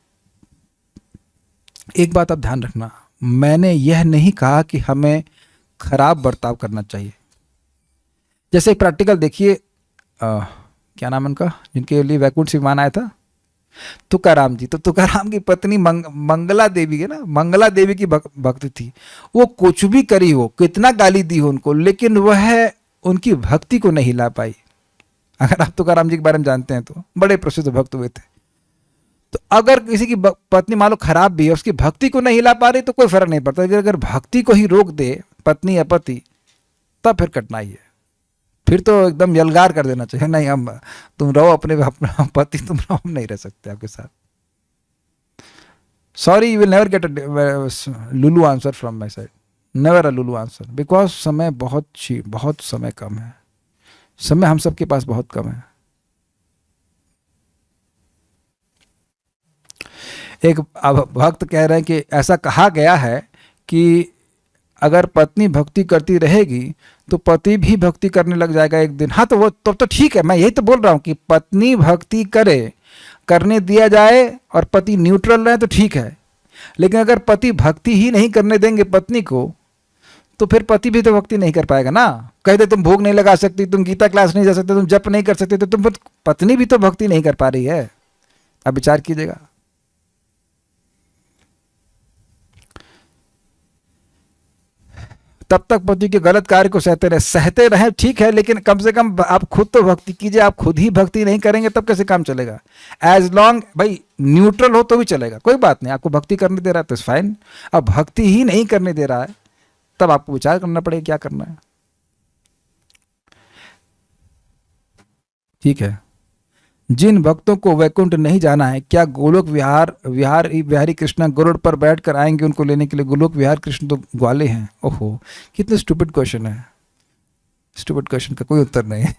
एक बात आप ध्यान रखना, मैंने यह नहीं कहा कि हमें खराब बर्ताव करना चाहिए। जैसे एक प्रैक्टिकल देखिए, क्या नाम उनका जिनके लिए वैकुंठ से विमान आया था, तुकाराम जी। तो तुकाराम की पत्नी मंगला देवी है ना, मंगला देवी की भक्ति थी। वो कुछ भी करी हो, कितना गाली दी हो उनको, लेकिन वह उनकी भक्ति को नहीं ला पाई। अगर आप तुकाराम जी के बारे में जानते हैं तो बड़े प्रसिद्ध भक्त हुए थे। तो अगर किसी की पत्नी मान लो खराब भी है, उसकी भक्ति को नहीं ला पा रही तो कोई फर्क नहीं पड़ता, लेकिन अगर भक्ति को ही रोक दे पत्नी या पति, तब फिर कठिनाई है। फिर तो एकदम यलगार कर देना चाहिए, नहीं हम तुम रहो अपने पति, तुम रहो, हम नहीं रह सकते आपके साथ। Sorry, you will never get a Lulu answer from my side, never a Lulu answer, because समय बहुत समय कम है, समय हम सबके पास बहुत कम है। एक भक्त कह रहे हैं कि ऐसा कहा गया है कि अगर पत्नी भक्ति करती रहेगी तो पति भी भक्ति करने लग जाएगा एक दिन। हाँ, तो वो तो ठीक है, मैं यही तो बोल रहा हूं कि पत्नी भक्ति करने दिया जाए और पति न्यूट्रल रहे तो ठीक है, लेकिन अगर पति भक्ति ही नहीं करने देंगे पत्नी को तो फिर पति भी तो भक्ति नहीं कर पाएगा ना। कहते तुम भोग नहीं लगा सकती, तुम गीता क्लास नहीं जा सकते, तुम जप नहीं कर सकते, तो तुम पत्नी भी तो भक्ति नहीं कर पा रही है। अब विचार कीजिएगा। तब तक पति के गलत कार्य को सहते रहे ठीक है, लेकिन कम से कम आप खुद तो भक्ति कीजिए। आप खुद ही भक्ति नहीं करेंगे तब कैसे काम चलेगा? एज लॉन्ग भाई न्यूट्रल हो तो भी चलेगा, कोई बात नहीं, आपको भक्ति करने दे रहा है तो फाइन। अब भक्ति ही नहीं करने दे रहा है तब आपको विचार करना पड़ेगा क्या करना है। ठीक है, जिन भक्तों को वैकुंठ नहीं जाना है, क्या गोलोक विहारी कृष्ण गरुड़ पर बैठकर आएंगे उनको लेने के लिए? गोलोक विहार कृष्ण तो ग्वाले हैं। ओहो, कितने स्टूपिड क्वेश्चन है। स्टूपिड क्वेश्चन का कोई उत्तर नहीं है।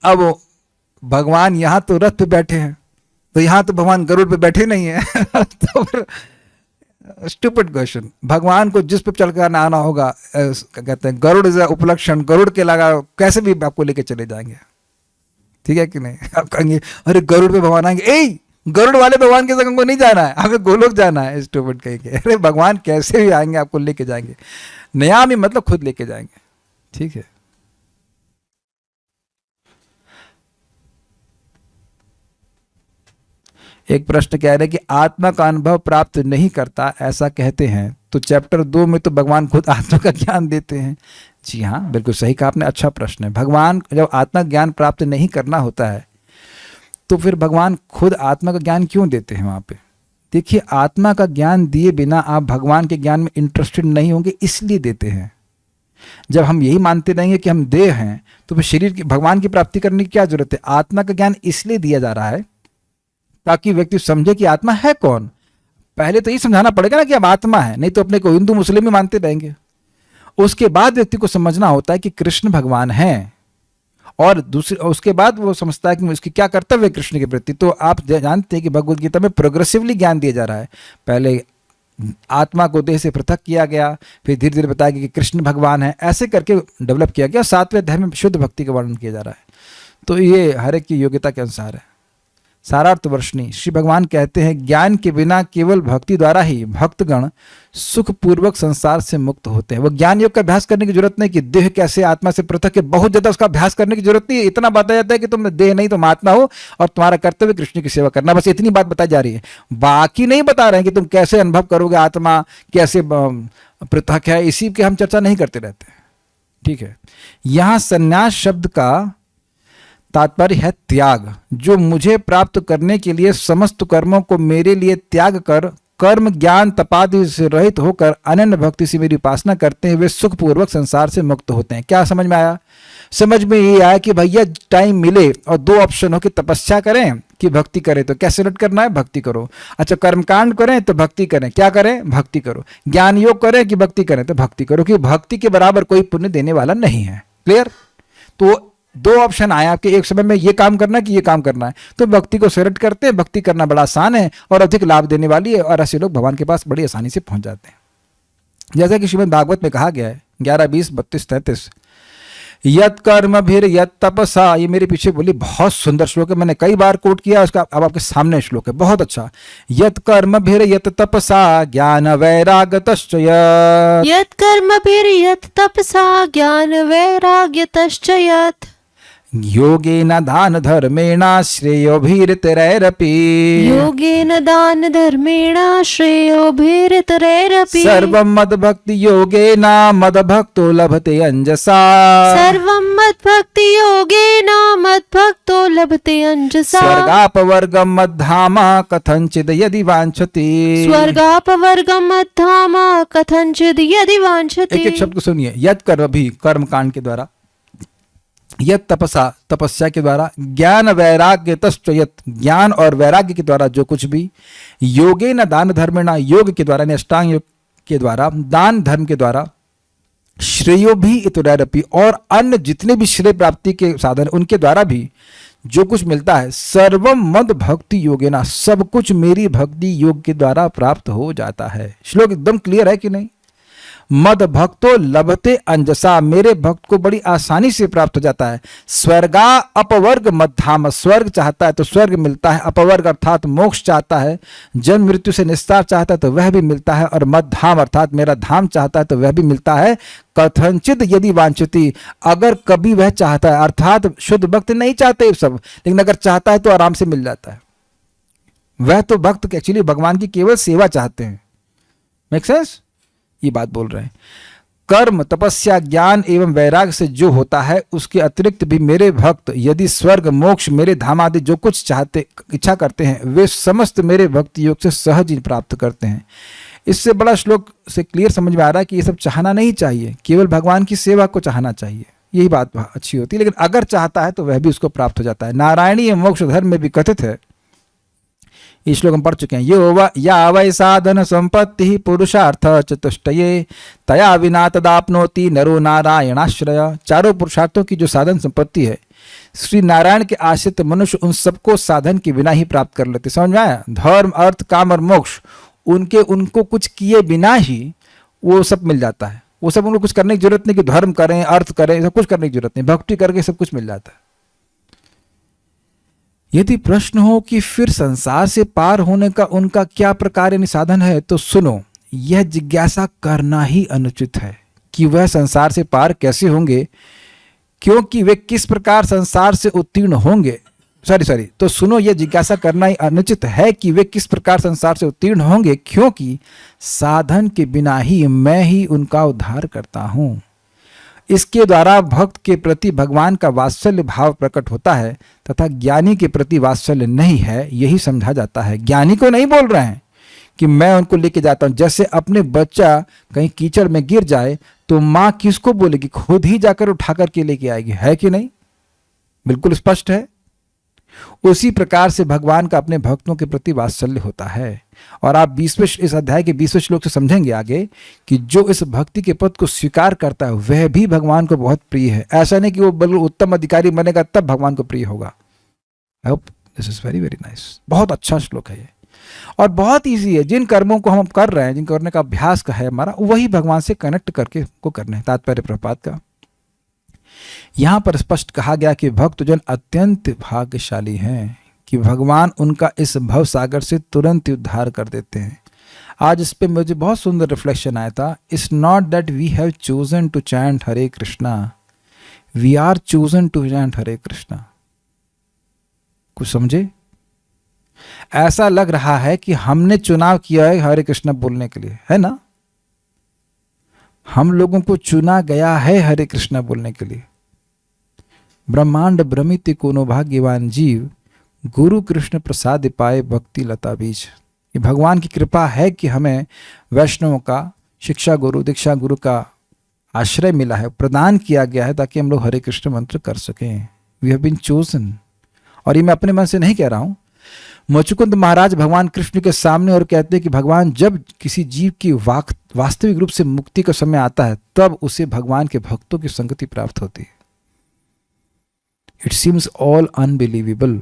अब भगवान यहाँ तो रथ पे बैठे हैं, तो यहाँ तो भगवान गरुड़ पे बैठे नहीं है। तो फिर स्टूपिड क्वेश्चन। भगवान को जिस पे चलकर आना होगा, क्या कहते हैं, गरुड़ इज उपलक्षण, गरुड़ के लगा कैसे भी आपको लेके चले जाएंगे। ठीक है कि नहीं? आप कहेंगे अरे गरुड़ पे भगवान आएंगे, ए गरुड़ वाले भगवान के संग को नहीं जाना है, हमें गोलोक जाना है। स्टूपिड कहेंगे। अरे भगवान कैसे भी आएंगे आपको लेके जाएंगे। नया में मतलब खुद लेके जाएंगे। ठीक है। एक प्रश्न कह रहे कि आत्मा का अनुभव प्राप्त नहीं करता ऐसा कहते हैं, तो चैप्टर 2 में तो भगवान खुद आत्मा का ज्ञान देते हैं। जी हाँ, बिल्कुल सही कहा आपने। अच्छा प्रश्न है। भगवान जब आत्मा ज्ञान प्राप्त नहीं करना होता है तो फिर भगवान खुद आत्मा का ज्ञान क्यों देते हैं वहाँ पे? देखिए, आत्मा का ज्ञान दिए बिना आप भगवान के ज्ञान में इंटरेस्टेड नहीं होंगे, इसलिए देते हैं। जब हम यही मानते रहेंगे कि हम देह हैं तो फिर शरीर की भगवान की प्राप्ति करने की क्या जरूरत है? आत्मा का ज्ञान इसलिए दिया जा रहा है ताकि व्यक्ति समझे कि आत्मा है कौन। पहले तो ये समझाना पड़ेगा ना कि अब आत्मा है, नहीं तो अपने को हिंदू मुस्लिम ही मानते रहेंगे। उसके बाद व्यक्ति को समझना होता है कि कृष्ण भगवान हैं, और दूसरे उसके बाद वो समझता है कि उसकी क्या कर्तव्य है कृष्ण के प्रति। तो आप जानते हैं कि भगवद गीता में प्रोग्रेसिवली ज्ञान दिया जा रहा है। पहले आत्मा को देह से पृथक किया गया, फिर धीरे धीरे बताया कि कृष्ण भगवान है, ऐसे करके डेवलप किया गया। 7वें अध्याय में शुद्ध भक्ति का वर्णन किया जा रहा है। तो ये हर एक की योग्यता के अनुसार है। सारार्थ वर्षणी श्री भगवान कहते हैं, ज्ञान के बिना केवल भक्ति द्वारा ही भक्तगण सुखपूर्वक संसार से मुक्त होते हैं। वो ज्ञान योग का अभ्यास करने की जरूरत नहीं कि देह कैसे आत्मा से पृथक है, बहुत ज्यादा उसका अभ्यास करने की जरूरत नहीं है। इतना बताया जाता है कि तुम देह नहीं तुम आत्मा हो और तुम्हारा कर्तव्य कृष्ण की सेवा करना, बस इतनी बात बताई जा रही है। बाकी नहीं बता रहे हैं कि तुम कैसे अनुभव करोगे, आत्मा कैसे पृथक है, इसी की हम चर्चा नहीं करते रहते। ठीक है। यहां संन्यास शब्द का तात्पर्य है त्याग। जो मुझे प्राप्त करने के लिए समस्त कर्मों को मेरे लिए त्याग कर कर्म ज्ञान तपादि से रहित होकर अनन्य भक्ति से मेरी उपासना करते हैं, वे सुखपूर्वक संसार से मुक्त होते हैं। क्या समझ में आया? समझ में ये आया कि भैया टाइम मिले और 2 ऑप्शन हो कि तपस्या करें कि भक्ति करें, तो क्या सिलेक्ट करना है? भक्ति करो। अच्छा, कर्मकांड करें तो भक्ति करें, क्या करें? भक्ति करो। ज्ञान योग करें कि भक्ति करें, तो भक्ति करो, कि भक्ति के बराबर कोई पुण्य देने वाला नहीं है। क्लियर? तो 2 ऑप्शन आए आपके, एक समय में ये काम करना है कि ये काम करना है, तो भक्ति को सिलेक्ट करते हैं। भक्ति करना बड़ा आसान है और अधिक लाभ देने वाली है, और ऐसे लोग भगवान के पास बड़ी आसानी से पहुंच जाते हैं। जैसा कि श्रीमद् भागवत में कहा गया है 11, 20, 32, 33, यत कर्म भीर यत तपसा। ये मेरे पीछे बोली बहुत सुंदर श्लोक है, मैंने कई बार कोट किया उसका, अब आपके सामने श्लोक है, बहुत अच्छा। यत कर्म भीर यत तपसा ज्ञान वैराग्यतश्च यत्। यत् कर्मभिर्यत् तपसा ज्ञान वैराग्यतश्च यत्। योगेन दान धर्मेण श्रेयोभिरतिरैरपि। योगेन दान धर्मेण श्रेयोभिरतिरैरपि। सर्वं मद्भक्ति योगेन मद्भक्तो लभते अंजसा। सर्वं मद्भक्ति योगेन मद्भक्तो लभते अंजसा। स्वर्गापवर्गं मद्धाम कथंचित् यदि वांछति। स्वर्गापवर्गं मद्धाम कथंचित् यदि वांछति। एक एक शब्द सुनिए। यत् कर्म भी कर्म कांड के द्वारा, यत तपसा तपस्या के द्वारा, ज्ञान वैराग्य तश्च यत् ज्ञान और वैराग्य के द्वारा जो कुछ भी, योगे न दान धर्मेण योग के द्वारा, अष्टांग योग के द्वारा, दान धर्म के द्वारा, श्रेयो भी इतरैरपि और अन्य जितने भी श्रेय प्राप्ति के साधन उनके द्वारा भी जो कुछ मिलता है, सर्वम मद भक्ति योगेना, सब कुछ मेरी भक्ति योग के द्वारा प्राप्त हो जाता है। श्लोक एकदम क्लियर है कि नहीं? मद भक्तो लभते अंजसा, मेरे भक्त को बड़ी आसानी से प्राप्त हो जाता है। स्वर्गा अपवर्ग मध्याम, स्वर्ग चाहता है तो स्वर्ग मिलता है, अपवर्ग अर्थात मोक्ष चाहता है, जन्म मृत्यु से निस्तार चाहता है तो वह भी मिलता है, और मध्याम अर्थात मेरा धाम चाहता है तो वह भी मिलता है। कथंचित यदि वांछति, अगर कभी वह चाहता है, अर्थात शुद्ध भक्त नहीं चाहते ये सब, लेकिन अगर चाहता है तो आराम से मिल जाता है। वह तो भक्त एक्चुअली भगवान की केवल सेवा चाहते हैं। Make sense? ये बात बोल रहे हैं। कर्म तपस्या ज्ञान एवं वैराग्य से जो होता है उसके अतिरिक्त भी मेरे भक्त यदि स्वर्ग मोक्ष मेरे धाम आदि जो कुछ चाहते इच्छा करते हैं, वे समस्त मेरे भक्ति योग से सहज ही प्राप्त करते हैं। इससे बड़ा श्लोक से क्लियर समझ में आ रहा है कि ये सब चाहना नहीं चाहिए, केवल भगवान की सेवा को चाहना चाहिए। यही बात अच्छी होती है, लेकिन अगर चाहता है तो वह भी उसको प्राप्त हो जाता है। नारायणीय मोक्ष धर्म में भी कथित है, इस श्लोक हम पढ़ चुके हैं, यो या वै साधन संपत्ति पुरुषार्थ चतुष्टये तया विना तदाप्नोति नरो नारायणाश्रय। चारों पुरुषार्थों की जो साधन संपत्ति है, श्री नारायण के आश्रित मनुष्य उन सबको साधन के बिना ही प्राप्त कर लेते। समझ में आया? धर्म, अर्थ, काम और मोक्ष उनको कुछ किए बिना ही वो सब मिल जाता है। वो सब उनको कुछ करने की जरूरत नहीं कि धर्म करें, अर्थ करें, सब कुछ करने की जरूरत नहीं, भक्ति करके सब कुछ मिल जाता है। यदि प्रश्न हो कि फिर संसार से पार होने का उनका क्या प्रकार यानी साधन है, तो सुनो, यह जिज्ञासा करना ही अनुचित है कि वह संसार से पार कैसे होंगे, क्योंकि वे किस प्रकार संसार से उत्तीर्ण होंगे। तो सुनो, यह जिज्ञासा करना ही अनुचित है कि वे किस प्रकार संसार से उत्तीर्ण होंगे, क्योंकि साधन के बिना ही मैं ही उनका उद्धार करता हूं। इसके द्वारा भक्त के प्रति भगवान का वात्सल्य भाव प्रकट होता है तथा ज्ञानी के प्रति वात्सल्य नहीं है, यही समझा जाता है। ज्ञानी को नहीं बोल रहे हैं कि मैं उनको लेके जाता हूं। जैसे अपने बच्चा कहीं कीचड़ में गिर जाए तो माँ किसको बोलेगी? खुद ही जाकर उठा करके लेके आएगी, है कि नहीं? बिल्कुल स्पष्ट है। उसी प्रकार से भगवान का अपने भक्तों के प्रति वात्सल्य होता है। और आप इस अध्याय के 20वें श्लोक से समझेंगे आगे कि जो इस भक्ति के पद को स्वीकार करता है वह भी भगवान को बहुत प्रिय है। ऐसा नहीं कि वो बल्कि उत्तम अधिकारी बनेगा तब भगवान को प्रिय होगा। आई hope this is very very nice. बहुत अच्छा श्लोक है ये और बहुत ईजी है। जिन कर्मों को हम कर रहे हैं, जिन करने का अभ्यास का है हमारा, वही भगवान से कनेक्ट करके को करना है। तात्पर्य प्रभुपाद का यहां पर स्पष्ट कहा गया कि भक्तजन अत्यंत भाग्यशाली हैं कि भगवान उनका इस भव सागर से तुरंत ही उद्धार कर देते हैं। आज इस पे मुझे बहुत सुंदर रिफ्लेक्शन आया था। It's not that we have chosen to chant Hare Krishna, we are chosen to chant Hare Krishna. कुछ समझे? ऐसा लग रहा है कि हमने चुनाव किया है हरे कृष्णा बोलने के लिए, है ना? हम लोगों को चुना गया है हरे कृष्णा बोलने के लिए। ब्रह्मांड भ्रमित कोनो भाग्यवान जीव, गुरु कृष्ण प्रसाद पाए भक्ति लता बीज। ये भगवान की कृपा है कि हमें वैष्णवों का शिक्षा गुरु, दीक्षा गुरु का आश्रय मिला है, प्रदान किया गया है ताकि हम लोग हरे कृष्ण मंत्र कर सकें। We have been chosen. और ये मैं अपने मन से नहीं कह रहा हूं। मुचुकुंद महाराज भगवान कृष्ण के सामने और कहते हैं कि भगवान जब किसी जीव की वास्तविक रूप से मुक्ति का समय आता है तब उसे भगवान के भक्तों की संगति प्राप्त होती है। It seems all unbelievable.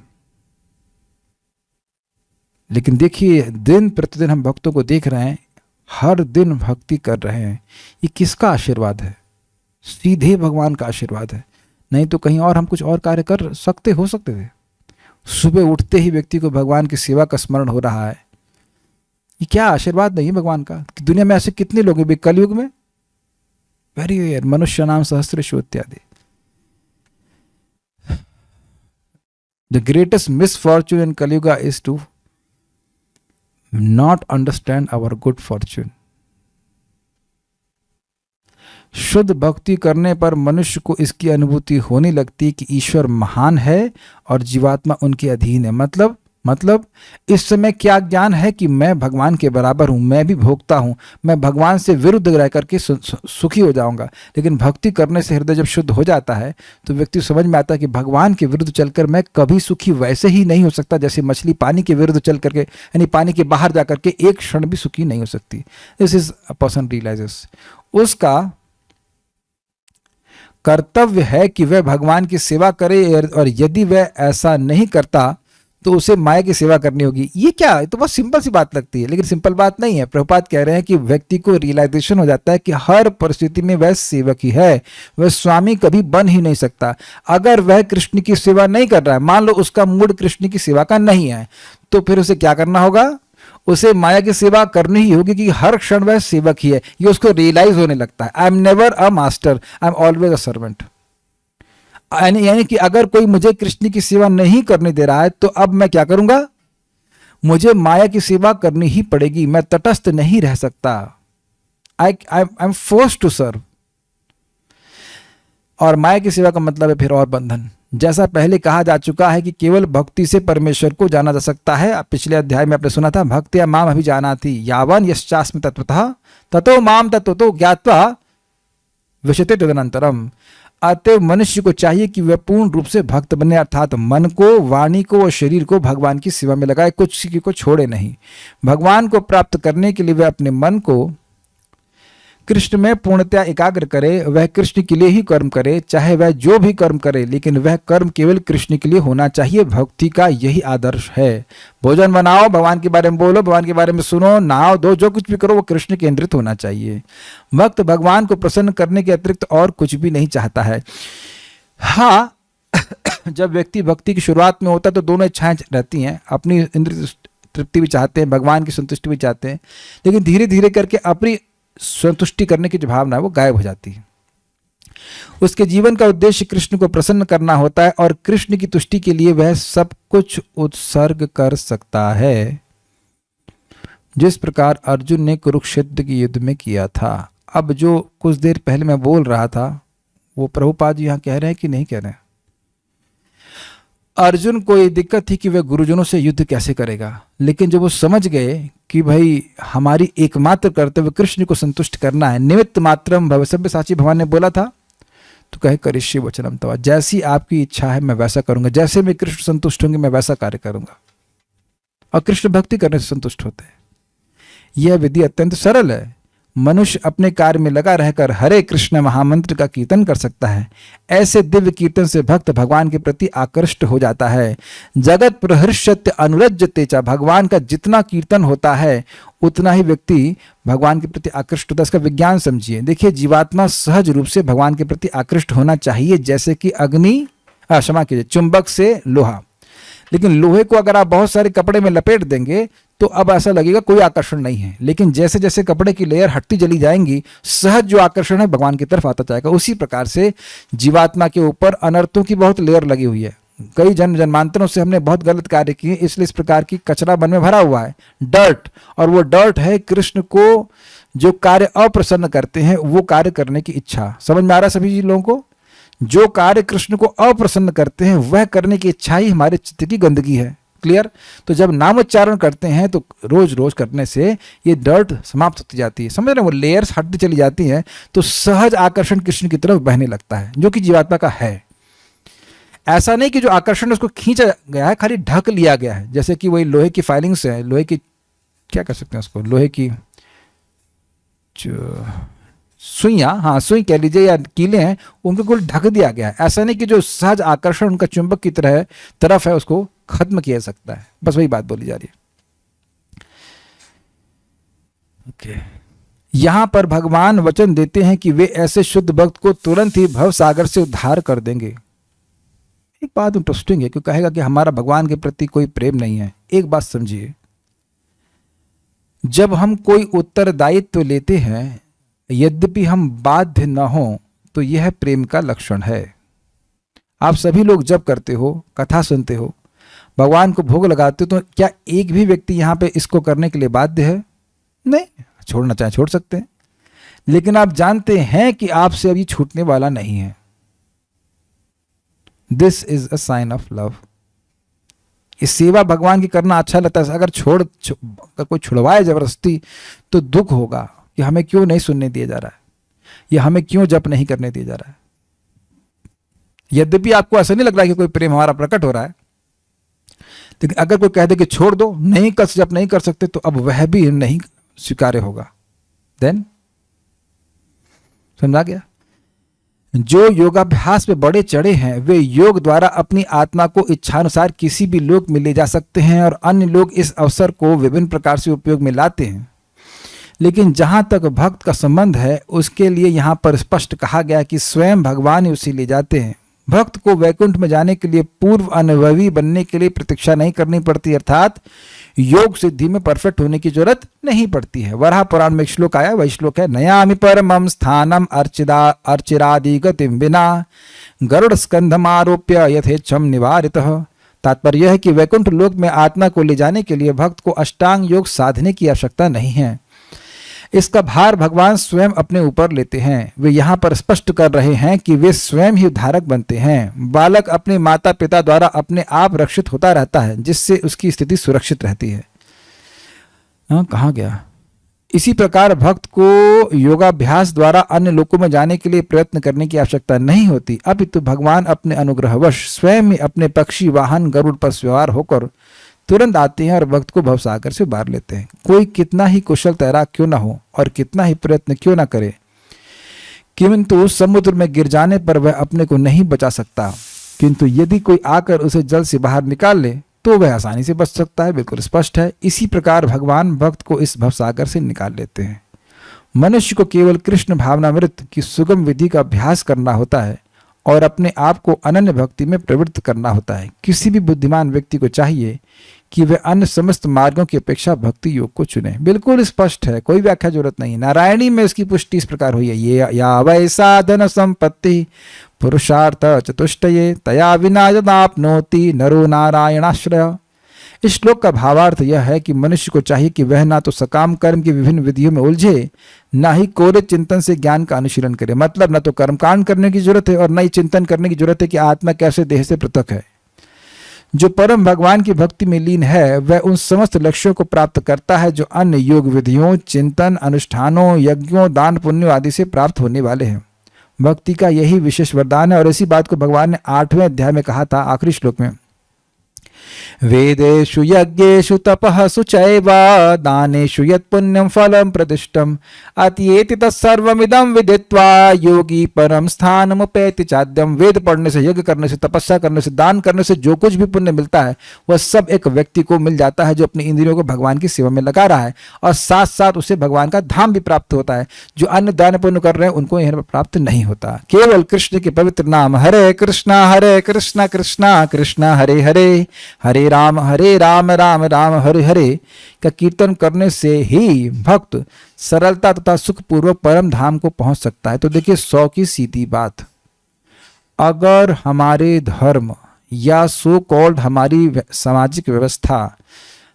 लेकिन देखिए, दिन प्रतिदिन हम भक्तों को देख रहे हैं, हर दिन भक्ति कर रहे हैं। ये किसका आशीर्वाद है? सीधे भगवान का आशीर्वाद है। नहीं तो कहीं और हम कुछ और कार्य कर हो सकते थे। सुबह उठते ही व्यक्ति को भगवान की सेवा का स्मरण हो रहा है। ये क्या आशीर्वाद नहीं है भगवान का? कि दुनिया में ऐसे कितने लोग हैं कलयुग में? Very rare. मनुष्य नाम सहस्रेषु इत्यादि। The greatest misfortune in Kali-yuga is to not understand our good fortune. शुद्ध भक्ति करने पर मनुष्य को इसकी अनुभूति होने लगती कि ईश्वर महान है और जीवात्मा उनके अधीन है। मतलब इस समय क्या ज्ञान है कि मैं भगवान के बराबर हूं, मैं भी भोगता हूं, मैं भगवान से विरुद्ध रह करके सुखी हो जाऊंगा। लेकिन भक्ति करने से हृदय जब शुद्ध हो जाता है तो व्यक्ति समझ में आता है कि भगवान के विरुद्ध चलकर मैं कभी सुखी वैसे ही नहीं हो सकता जैसे मछली पानी के विरुद्ध चल करके, यानी पानी के बाहर जा करके एक क्षण भी सुखी नहीं हो सकती। This is a person realises. उसका कर्तव्य है कि वह भगवान की सेवा करे और यदि वह ऐसा नहीं करता तो उसे माया की सेवा करनी होगी। ये क्या? ये तो बहुत सिंपल सी बात लगती है, लेकिन सिंपल बात नहीं है। प्रभुपाद कह रहे हैं कि व्यक्ति को रियलाइजेशन हो जाता है कि हर परिस्थिति में वह सेवक ही है, वह स्वामी कभी बन ही नहीं सकता। अगर वह कृष्ण की सेवा नहीं कर रहा है, मान लो उसका मूड कृष्ण की सेवा का नहीं है, तो फिर उसे क्या करना होगा? उसे माया की सेवा करनी ही होगी कि हर क्षण वह सेवक ही है। ये उसको रियलाइज होने लगता है। I am never a master, I am always a servant. यानी कि अगर कोई मुझे कृष्ण की सेवा नहीं करने दे रहा है तो अब मैं क्या करूंगा? मुझे माया की सेवा करनी ही पड़ेगी। मैं तटस्थ नहीं रह सकता। I am force to serve. और माया की सेवा का मतलब है फिर और बंधन। जैसा पहले कहा जा चुका है कि केवल भक्ति से परमेश्वर को जाना जा सकता है। पिछले अध्याय में आपने सुना था, भक्त्या माम अभिजानाति यावन यश्चास्मि तत्वतः ततो माम तत्वतो ज्ञात्वा विशते तदनंतरम। अतएव मनुष्य को चाहिए कि वह पूर्ण रूप से भक्त बने, अर्थात मन को, वाणी को और शरीर को भगवान की सेवा में लगाए, कुछ किसी को छोड़े नहीं। भगवान को प्राप्त करने के लिए वह अपने मन को कृष्ण में पूर्णतया एकाग्र करे, वह कृष्ण के लिए ही कर्म करे, चाहे वह जो भी कर्म करे, लेकिन वह कर्म केवल कृष्ण के लिए होना चाहिए। भक्ति का यही आदर्श है। भोजन बनाओ, भगवान के बारे में बोलो, भगवान के बारे में सुनो, नहाओ धो, जो कुछ भी करो वो कृष्ण केंद्रित होना चाहिए। भक्त भगवान को प्रसन्न करने के अतिरिक्त और कुछ भी नहीं चाहता है। हाँ, जब व्यक्ति भक्ति की शुरुआत में होता है तो दोनों इच्छाएं रहती हैं, अपनी इंद्रिय तृप्ति भी चाहते हैं, भगवान की संतुष्टि भी चाहते हैं, लेकिन धीरे धीरे करके अपनी संतुष्टि करने की जो भावना है वो गायब हो जाती है। उसके जीवन का उद्देश्य कृष्ण को प्रसन्न करना होता है और कृष्ण की तुष्टि के लिए वह सब कुछ उत्सर्ग कर सकता है, जिस प्रकार अर्जुन ने कुरुक्षेत्र के युद्ध में किया था। अब जो कुछ देर पहले मैं बोल रहा था वो प्रभुपाद जी यहाँ कह रहे हैं कि नहीं कह रहे हैं? अर्जुन को ये दिक्कत थी कि वह गुरुजनों से युद्ध कैसे करेगा, लेकिन जब वो समझ गए कि भाई हमारी एकमात्र कर्तव्य कृष्ण को संतुष्ट करना है, निमित्त मात्रम भव, सब्यसाची भगवान ने बोला था, तो कहे करिष्ये वचनम तव, जैसी आपकी इच्छा है मैं वैसा करूंगा, जैसे मैं कृष्ण संतुष्ट होंगे मैं वैसा कार्य करूंगा। और कृष्ण भक्ति करने से संतुष्ट होते हैं। यह विधि अत्यंत सरल है। मनुष्य अपने कार्य में लगा रहकर हरे कृष्ण महामंत्र का कीर्तन कर सकता है। ऐसे दिव्य कीर्तन से भक्त भगवान के प्रति आकृष्ट हो जाता है। जगत प्रहर्षत्य अनुरज्यते च, भगवान का जितना कीर्तन होता है उतना ही व्यक्ति भगवान के प्रति आकृष्ट होता है। इसका विज्ञान समझिए। देखिए, जीवात्मा सहज रूप से भगवान के प्रति आकृष्ट होना चाहिए, जैसे कि क्षमा कीजिए, चुंबक से लोहा। लेकिन लोहे को अगर आप बहुत सारे कपड़े में लपेट देंगे तो अब ऐसा लगेगा कोई आकर्षण नहीं है, लेकिन जैसे जैसे कपड़े की लेयर हटती चली जाएंगी, सहज जो आकर्षण है भगवान की तरफ आता जाएगा। उसी प्रकार से जीवात्मा के ऊपर अनर्थों की बहुत लेयर लगी हुई है। कई जन्मांतरों से हमने बहुत गलत कार्य किए, इसलिए इस प्रकार की कचरा मन में भरा हुआ है, डर्ट। और वो डर्ट है कृष्ण को जो कार्य अप्रसन्न करते हैं वो कार्य करने की इच्छा। समझ में आ रहा है सभी लोगों को? जो कार्य कृष्ण को अप्रसन्न करते हैं वह करने की इच्छा ही हमारे चित्त की गंदगी है। क्लियर? तो जब नामोच्चारण करते हैं तो रोज रोज करने से ये डर्ट समाप्त होती जाती है। समझ रहे हैं? वो लेयर्स हटती चली जाती हैं तो सहज आकर्षण कृष्ण की तरफ बहने लगता है, जो कि जीवात्मा का है। ऐसा नहीं कि जो आकर्षण उसको खींचा गया है, खाली ढक लिया गया है। जैसे कि वही लोहे की फाइलिंग्स है, लोहे की क्या कर सकते हैं उसको, लोहे की सुइयां, हाँ सुई कह लीजिए, या कीले हैं, उनको कुल ढक दिया गया है। ऐसा नहीं कि जो सहज आकर्षण उनका चुंबक की तरफ है उसको खत्म किया जा सकता है। बस वही बात बोली जा रही है। ओके। यहां पर भगवान वचन देते हैं कि वे ऐसे शुद्ध भक्त को तुरंत ही भव सागर से उद्धार कर देंगे। एक बात इंटरेस्टिंग है, क्यों कहेगा कि हमारा भगवान के प्रति कोई प्रेम नहीं है। एक बात समझिए, जब हम कोई उत्तरदायित्व लेते हैं, यद्यपि हम बाध्य न हो, तो यह प्रेम का लक्षण है। आप सभी लोग जब करते हो, कथा सुनते हो, भगवान को भोग लगाते हो, तो क्या एक भी व्यक्ति यहां पे इसको करने के लिए बाध्य है? नहीं। छोड़ना चाहे छोड़ सकते हैं, लेकिन आप जानते हैं कि आपसे अभी छूटने वाला नहीं है। This is a sign of love. इस सेवा भगवान की करना अच्छा लगता है। अगर कोई छुड़वाए जबरदस्ती तो दुख होगा कि हमें क्यों नहीं सुनने दिया जा रहा है, या हमें क्यों जप नहीं करने दिया जा रहा है। यद्यपि आपको ऐसा नहीं लग रहा है कि कोई प्रेम हमारा प्रकट हो रहा है, लेकिन अगर कोई कह दे कि छोड़ दो, नहीं कर जप नहीं कर सकते, तो अब वह भी नहीं स्वीकार्य होगा। देन समझा गया? जो योगाभ्यास में बड़े चढ़े हैं वे योग द्वारा अपनी आत्मा को इच्छानुसार किसी भी लोक में ले जा सकते हैं और अन्य लोग इस अवसर को विभिन्न प्रकार से उपयोग में लाते हैं। लेकिन जहां तक भक्त का संबंध है, उसके लिए यहां पर स्पष्ट कहा गया कि स्वयं भगवान ही उसे ले जाते हैं। भक्त को वैकुंठ में जाने के लिए पूर्व अनुभवी बनने के लिए प्रतीक्षा नहीं करनी पड़ती, अर्थात योग सिद्धि में परफेक्ट होने की जरूरत नहीं पड़ती है। वराह पुराण में एक श्लोक आया, वही श्लोक है, नयामि परमं स्थानम अर्चिरादि गतिम विना गरुड़ स्कंधम आरोप्य यथेच्छम निवारितः। तात्पर्य है कि वैकुंठ लोक में आत्मा को ले जाने के लिए भक्त को अष्टांग योग साधने की आवश्यकता नहीं है। इसका भार भगवान स्वयं अपने ऊपर लेते हैं। वे यहाँ पर स्पष्ट कर रहे हैं कि वे स्वयं ही उद्धारक बनते हैं। बालक अपने माता पिता द्वारा अपने आप रक्षित होता रहता है, जिससे उसकी स्थिति सुरक्षित रहती है। कहाँ गया? इसी प्रकार भक्त को योगाभ्यास द्वारा अन्य लोकों में जाने के लिए प्रयत्न करने की आवश्यकता नहीं होती, अपितु भगवान अपने अनुग्रहवश स्वयं ही अपने पक्षी वाहन गरुड़ पर सवार होकर तुरंत आते हैं और भक्त को भवसागर से उबार लेते हैं। कोई कितना ही कुशल तैराक क्यों ना हो और कितना ही प्रयत्न क्यों ना करे, किंतु समुद्र में गिर जाने पर वह अपने को नहीं बचा सकता, किंतु यदि कोई आकर उसे जल से बाहर निकाल ले तो वह आसानी से बच सकता है। बिल्कुल स्पष्ट है। इसी प्रकार भगवान भक्त को इस भवसागर से निकाल लेते हैं। मनुष्य को केवल कृष्ण भावनामृत की सुगम विधि का अभ्यास करना होता है और अपने आप को अनन्य भक्ति में प्रवृत्त करना होता है। किसी भी बुद्धिमान व्यक्ति को चाहिए कि वह अन्य समस्त मार्गों की अपेक्षा भक्ति योग को चुने। बिल्कुल स्पष्ट है, कोई व्याख्या जरूरत नहीं। नारायणी में इसकी पुष्टि इस प्रकार हुई है, ये या वै साधन संपत्ति पुरुषार्थ चतुष्टये तया विना यदाप्नोति नरो नारायणाश्रय। इस श्लोक का भावार्थ यह है कि मनुष्य को चाहिए कि वह ना तो सकाम कर्म की विभिन्न विधियों में उलझे, ना ही कोरे चिंतन से ज्ञान का अनुशीलन करे। मतलब न तो कर्मकांड करने की जरूरत है और न ही चिंतन करने की जरूरत है कि आत्मा कैसे देह से पृथक है। जो परम भगवान की भक्ति में लीन है वह उन समस्त लक्ष्यों को प्राप्त करता है जो अन्य योग विधियों, चिंतन, अनुष्ठानों, यज्ञों, दान पुण्यों आदि से प्राप्त होने वाले हैं। भक्ति का यही विशेष वरदान है और इसी बात को भगवान ने 8वें अध्याय में कहा था, आखिरी श्लोक में, वेदेषु यज्ञेषु तपःसु चैव दानेषु यत् पुण्यं फलं प्रतिष्ठम् अत्येति तत्सर्वमिदं विदित्वा योगी परम स्थानमुपैति चाद्यम्। वेद पढ़ने से, यज्ञ करने से, तपस्या करने से, दान करने से जो कुछ भी पुण्य मिलता है वह सब एक व्यक्ति को मिल जाता है जो अपनी इंद्रियों को भगवान की सेवा में लगा रहा है, और साथ साथ उसे भगवान का धाम भी प्राप्त होता है। जो अन्य दान पुण्य कर रहे हैं उनको यह प्राप्त नहीं होता। केवल कृष्ण के पवित्र नाम हरे कृष्णा कृष्णा कृष्णा हरे हरे, हरे राम राम राम हरे हरे का कीर्तन करने से ही भक्त सरलता तथा सुखपूर्वक परम धाम को पहुंच सकता है। तो देखिए 100 की सीधी बात, अगर हमारे धर्म या सो कॉल्ड हमारी सामाजिक व्यवस्था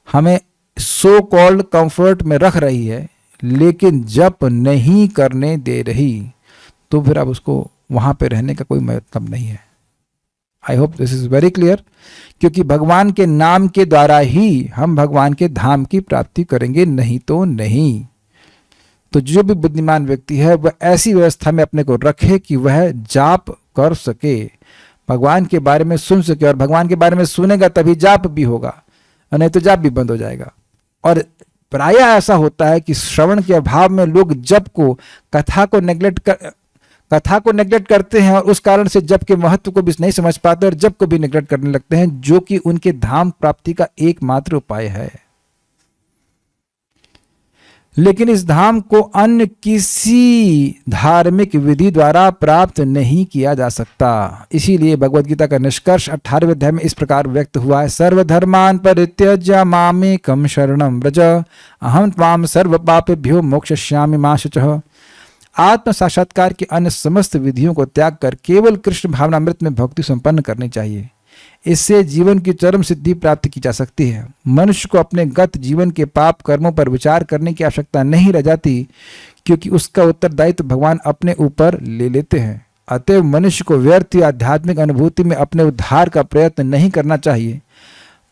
हमें सो कॉल्ड कंफर्ट में रख रही है लेकिन जप नहीं करने दे रही, तो फिर अब उसको वहां पे रहने का कोई मतलब नहीं है। आई hope this is very clear. क्योंकि भगवान के नाम के द्वारा ही हम भगवान के धाम की प्राप्ति करेंगे, नहीं तो नहीं। तो जो भी बुद्धिमान व्यक्ति है वह ऐसी व्यवस्था में अपने को रखे कि वह जाप कर सके, भगवान के बारे में सुन सके, और भगवान के बारे में सुनेगा तभी जाप भी होगा, नहीं तो जाप भी बंद हो जाएगा। और प्रायः ऐसा होता है कि श्रवण के अभाव में लोग जप को, कथा को नेग्लेक्ट करते हैं और उस कारण से जप के महत्व को भी नहीं समझ पाते और जप को भी नेग्लेक्ट करने लगते हैं, जो कि उनके धाम प्राप्ति का एकमात्र उपाय है। लेकिन इस धाम को अन्य किसी धार्मिक विधि द्वारा प्राप्त नहीं किया जा सकता। इसीलिए भगवद गीता का निष्कर्ष 18वें अध्याय में इस प्रकार व्यक्त हुआ है, सर्वधर्मान् परित्यज्य मामेकं शरणं व्रज अहं त्वां सर्व पापेभ्यो मोक्षयिष्यामि मा शुचः। आत्म साक्षात्कार की अन्य समस्त विधियों को त्याग कर केवल कृष्ण भावनामृत में भक्ति संपन्न करनी चाहिए। इससे जीवन की चरम सिद्धि प्राप्त की जा सकती है। मनुष्य को अपने गत जीवन के पाप कर्मों पर विचार करने की आवश्यकता नहीं रह जाती, क्योंकि उसका उत्तरदायित्व भगवान अपने ऊपर ले लेते हैं। अतएव मनुष्य को व्यर्थ आध्यात्मिक अनुभूति में अपने उद्धार का प्रयत्न नहीं करना चाहिए।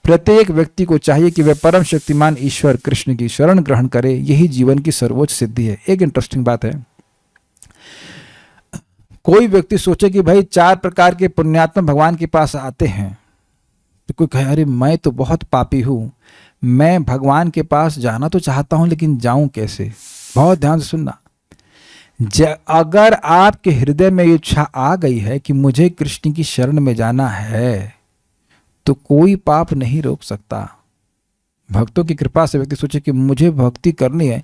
प्रत्येक व्यक्ति को चाहिए कि वह परम शक्तिमान ईश्वर कृष्ण की शरण ग्रहण करे। यही जीवन की सर्वोच्च सिद्धि है। एक इंटरेस्टिंग बात है, कोई व्यक्ति सोचे कि भाई 4 प्रकार के पुण्यात्मा भगवान के पास आते हैं, तो कोई कहे अरे मैं तो बहुत पापी हूं, मैं भगवान के पास जाना तो चाहता हूं लेकिन जाऊं कैसे। बहुत ध्यान से सुनना, अगर आपके हृदय में ये इच्छा आ गई है कि मुझे कृष्ण की शरण में जाना है, तो कोई पाप नहीं रोक सकता। भक्तों की कृपा से व्यक्ति सोचे कि मुझे भक्ति करनी है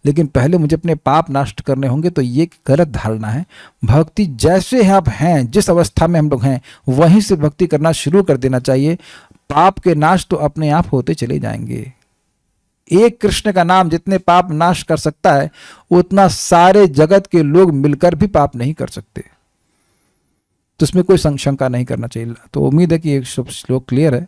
लेकिन पहले मुझे अपने पाप नष्ट करने होंगे, तो ये गलत धारणा है। भक्ति जैसे आप हैं, जिस अवस्था में हम लोग हैं, वहीं से भक्ति करना शुरू कर देना चाहिए। पाप के नाश तो अपने आप होते चले जाएंगे। एक कृष्ण का नाम जितने पाप नाश कर सकता है उतना सारे जगत के लोग मिलकर भी पाप नहीं कर सकते। तो इसमें कोई शंका नहीं करना चाहिए। तो उम्मीद है कि एक श्लोक क्लियर है।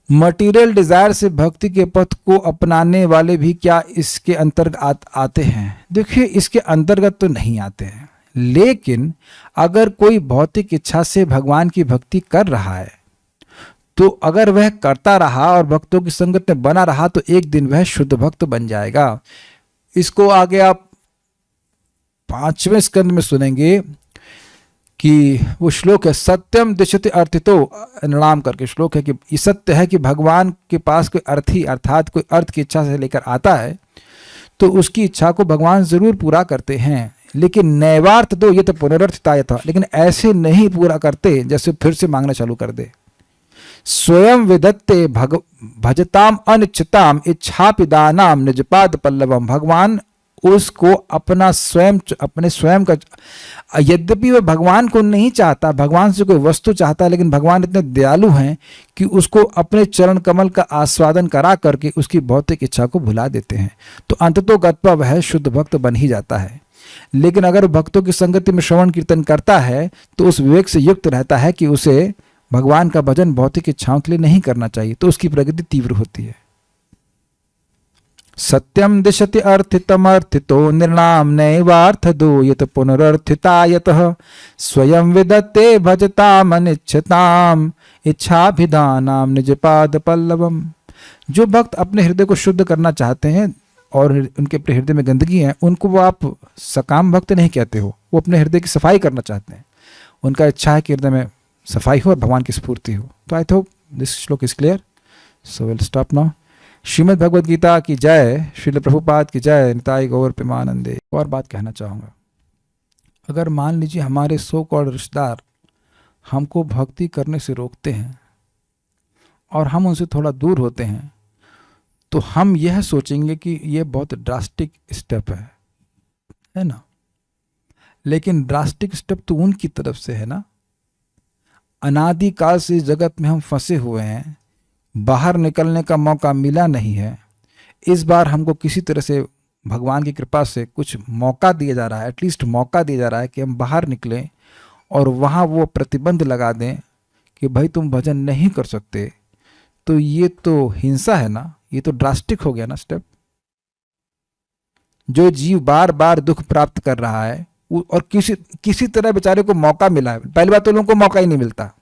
मटीरियल डिजायर से भक्ति के पथ को अपनाने वाले भी क्या इसके अंतर्गत आते हैं? देखिए, इसके अंतर्गत तो नहीं आते हैं, लेकिन अगर कोई भौतिक इच्छा से भगवान की भक्ति कर रहा है तो अगर वह करता रहा और भक्तों की संगत में बना रहा तो एक दिन वह शुद्ध भक्त बन जाएगा। इसको आगे आप 5वें स्कंद में सुनेंगे कि वो श्लोक है, सत्यम दिशति अर्थितो नृणाम करके श्लोक है कि ये सत्य है कि भगवान के पास कोई अर्थी अर्थात कोई अर्थ की इच्छा से लेकर आता है तो उसकी इच्छा को भगवान जरूर पूरा करते हैं, लेकिन नैवार्थ दो ये तो पुनरर्थिता था, लेकिन ऐसे नहीं पूरा करते जैसे फिर से मांगना चालू कर दे। स्वयं विदत्ते भजताम अनिच्छताम इच्छापिदानाम निजपाद पल्लवम, भगवान उसको अपना स्वयं अपने स्वयं का, यद्यपि वह भगवान को नहीं चाहता, भगवान से कोई वस्तु चाहता है, लेकिन भगवान इतने दयालु हैं कि उसको अपने चरण कमल का आस्वादन करा करके उसकी भौतिक इच्छा को भुला देते हैं। तो अंततोगत्वा वह शुद्ध भक्त बन ही जाता है। लेकिन अगर भक्तों की संगति में श्रवण कीर्तन करता है तो उस विवेक से युक्त रहता है कि उसे भगवान का भजन भौतिक इच्छाओं के लिए नहीं करना चाहिए, तो उसकी प्रगति तीव्र होती है। सत्यम दिशति अर्थितमर्थितो निर्णाम नैवार्थ दो यत पुनरर्थितायतः स्वयं विदत्ते भजताम अनिच्छताम इच्छाभिधानाम निजपाद पल्लवम। जो भक्त अपने हृदय को शुद्ध करना चाहते हैं और उनके अपने हृदय में गंदगी है, उनको वो आप सकाम भक्त नहीं कहते हो, वो अपने हृदय की सफाई करना चाहते हैं। उनका इच्छा है कि हृदय में सफाई हो और भगवान की स्फूर्ति हो। तो I hope this shloka is clear, so will stop now. Shrimad Bhagavad Gita की जय, श्रील प्रभुपाद की जय, निताई गौर प्रेमानंदे। और बात कहना चाहूँगा, अगर मान लीजिए हमारे सो कॉल्ड रिश्तेदार हमको भक्ति करने से रोकते हैं और हम उनसे थोड़ा दूर होते हैं, तो हम यह सोचेंगे कि यह बहुत ड्रास्टिक स्टेप है ना। लेकिन ड्रास्टिक स्टेप तो उनकी तरफ से है ना। अनादिकाल से इस जगत में हम फंसे हुए हैं, बाहर निकलने का मौका मिला नहीं है। इस बार हमको किसी तरह से भगवान की कृपा से कुछ मौका दिया जा रहा है, एटलीस्ट मौका दिया जा रहा है कि हम बाहर निकलें और वहाँ वो प्रतिबंध लगा दें कि भाई तुम भजन नहीं कर सकते। तो ये तो हिंसा है ना, ये तो ड्रास्टिक हो गया ना स्टेप। जो जीव बार बार दुख प्राप्त कर रहा है और किसी तरह बेचारे को मौका मिला है। पहली बात तो लोगों को मौका ही नहीं मिलता।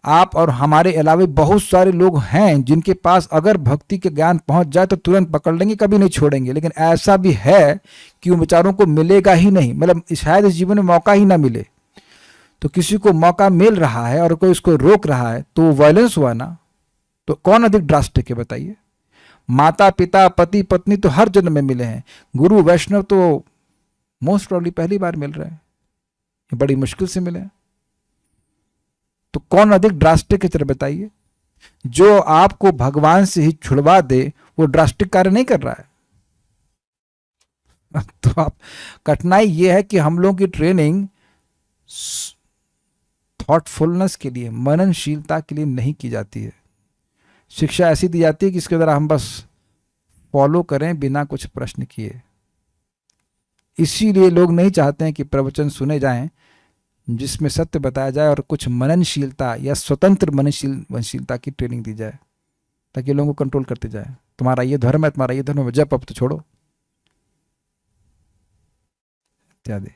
आप और हमारे अलावा बहुत सारे लोग हैं जिनके पास अगर भक्ति के ज्ञान पहुंच जाए तो तुरंत पकड़ लेंगे, कभी नहीं छोड़ेंगे। लेकिन ऐसा भी है कि उन बेचारों को मिलेगा ही नहीं, मतलब शायद इस जीवन में मौका ही ना मिले। तो किसी को मौका मिल रहा है और कोई उसको रोक रहा है तो वायलेंस हुआ ना। तो कौन अधिक ड्रास्टिक है बताइए। माता पिता पति पत्नी तो हर जन्म में मिले हैं, गुरु वैष्णव तो मोस्ट प्रॉब्ली पहली बार मिल रहे हैं, बड़ी मुश्किल से मिले हैं। तो कौन अधिक ड्रास्टिक है जरा बताइए। जो आपको भगवान से ही छुड़वा दे वो ड्रास्टिक कार्य नहीं कर रहा है। तो आप, कठिनाई ये है कि हम लोगों की ट्रेनिंग थॉटफुलनेस के लिए, मननशीलता के लिए नहीं की जाती है। शिक्षा ऐसी दी जाती है कि इसके द्वारा हम बस फॉलो करें बिना कुछ प्रश्न किए। इसीलिए लोग नहीं चाहते हैं कि प्रवचन सुने जाएं जिसमें सत्य बताया जाए और कुछ मननशीलता या स्वतंत्र मननशीलता की ट्रेनिंग दी जाए, ताकि लोगों को कंट्रोल करते जाए। तुम्हारा ये धर्म है, तुम्हारा ये धर्म है, जप अब तो छोड़ो इत्यादि।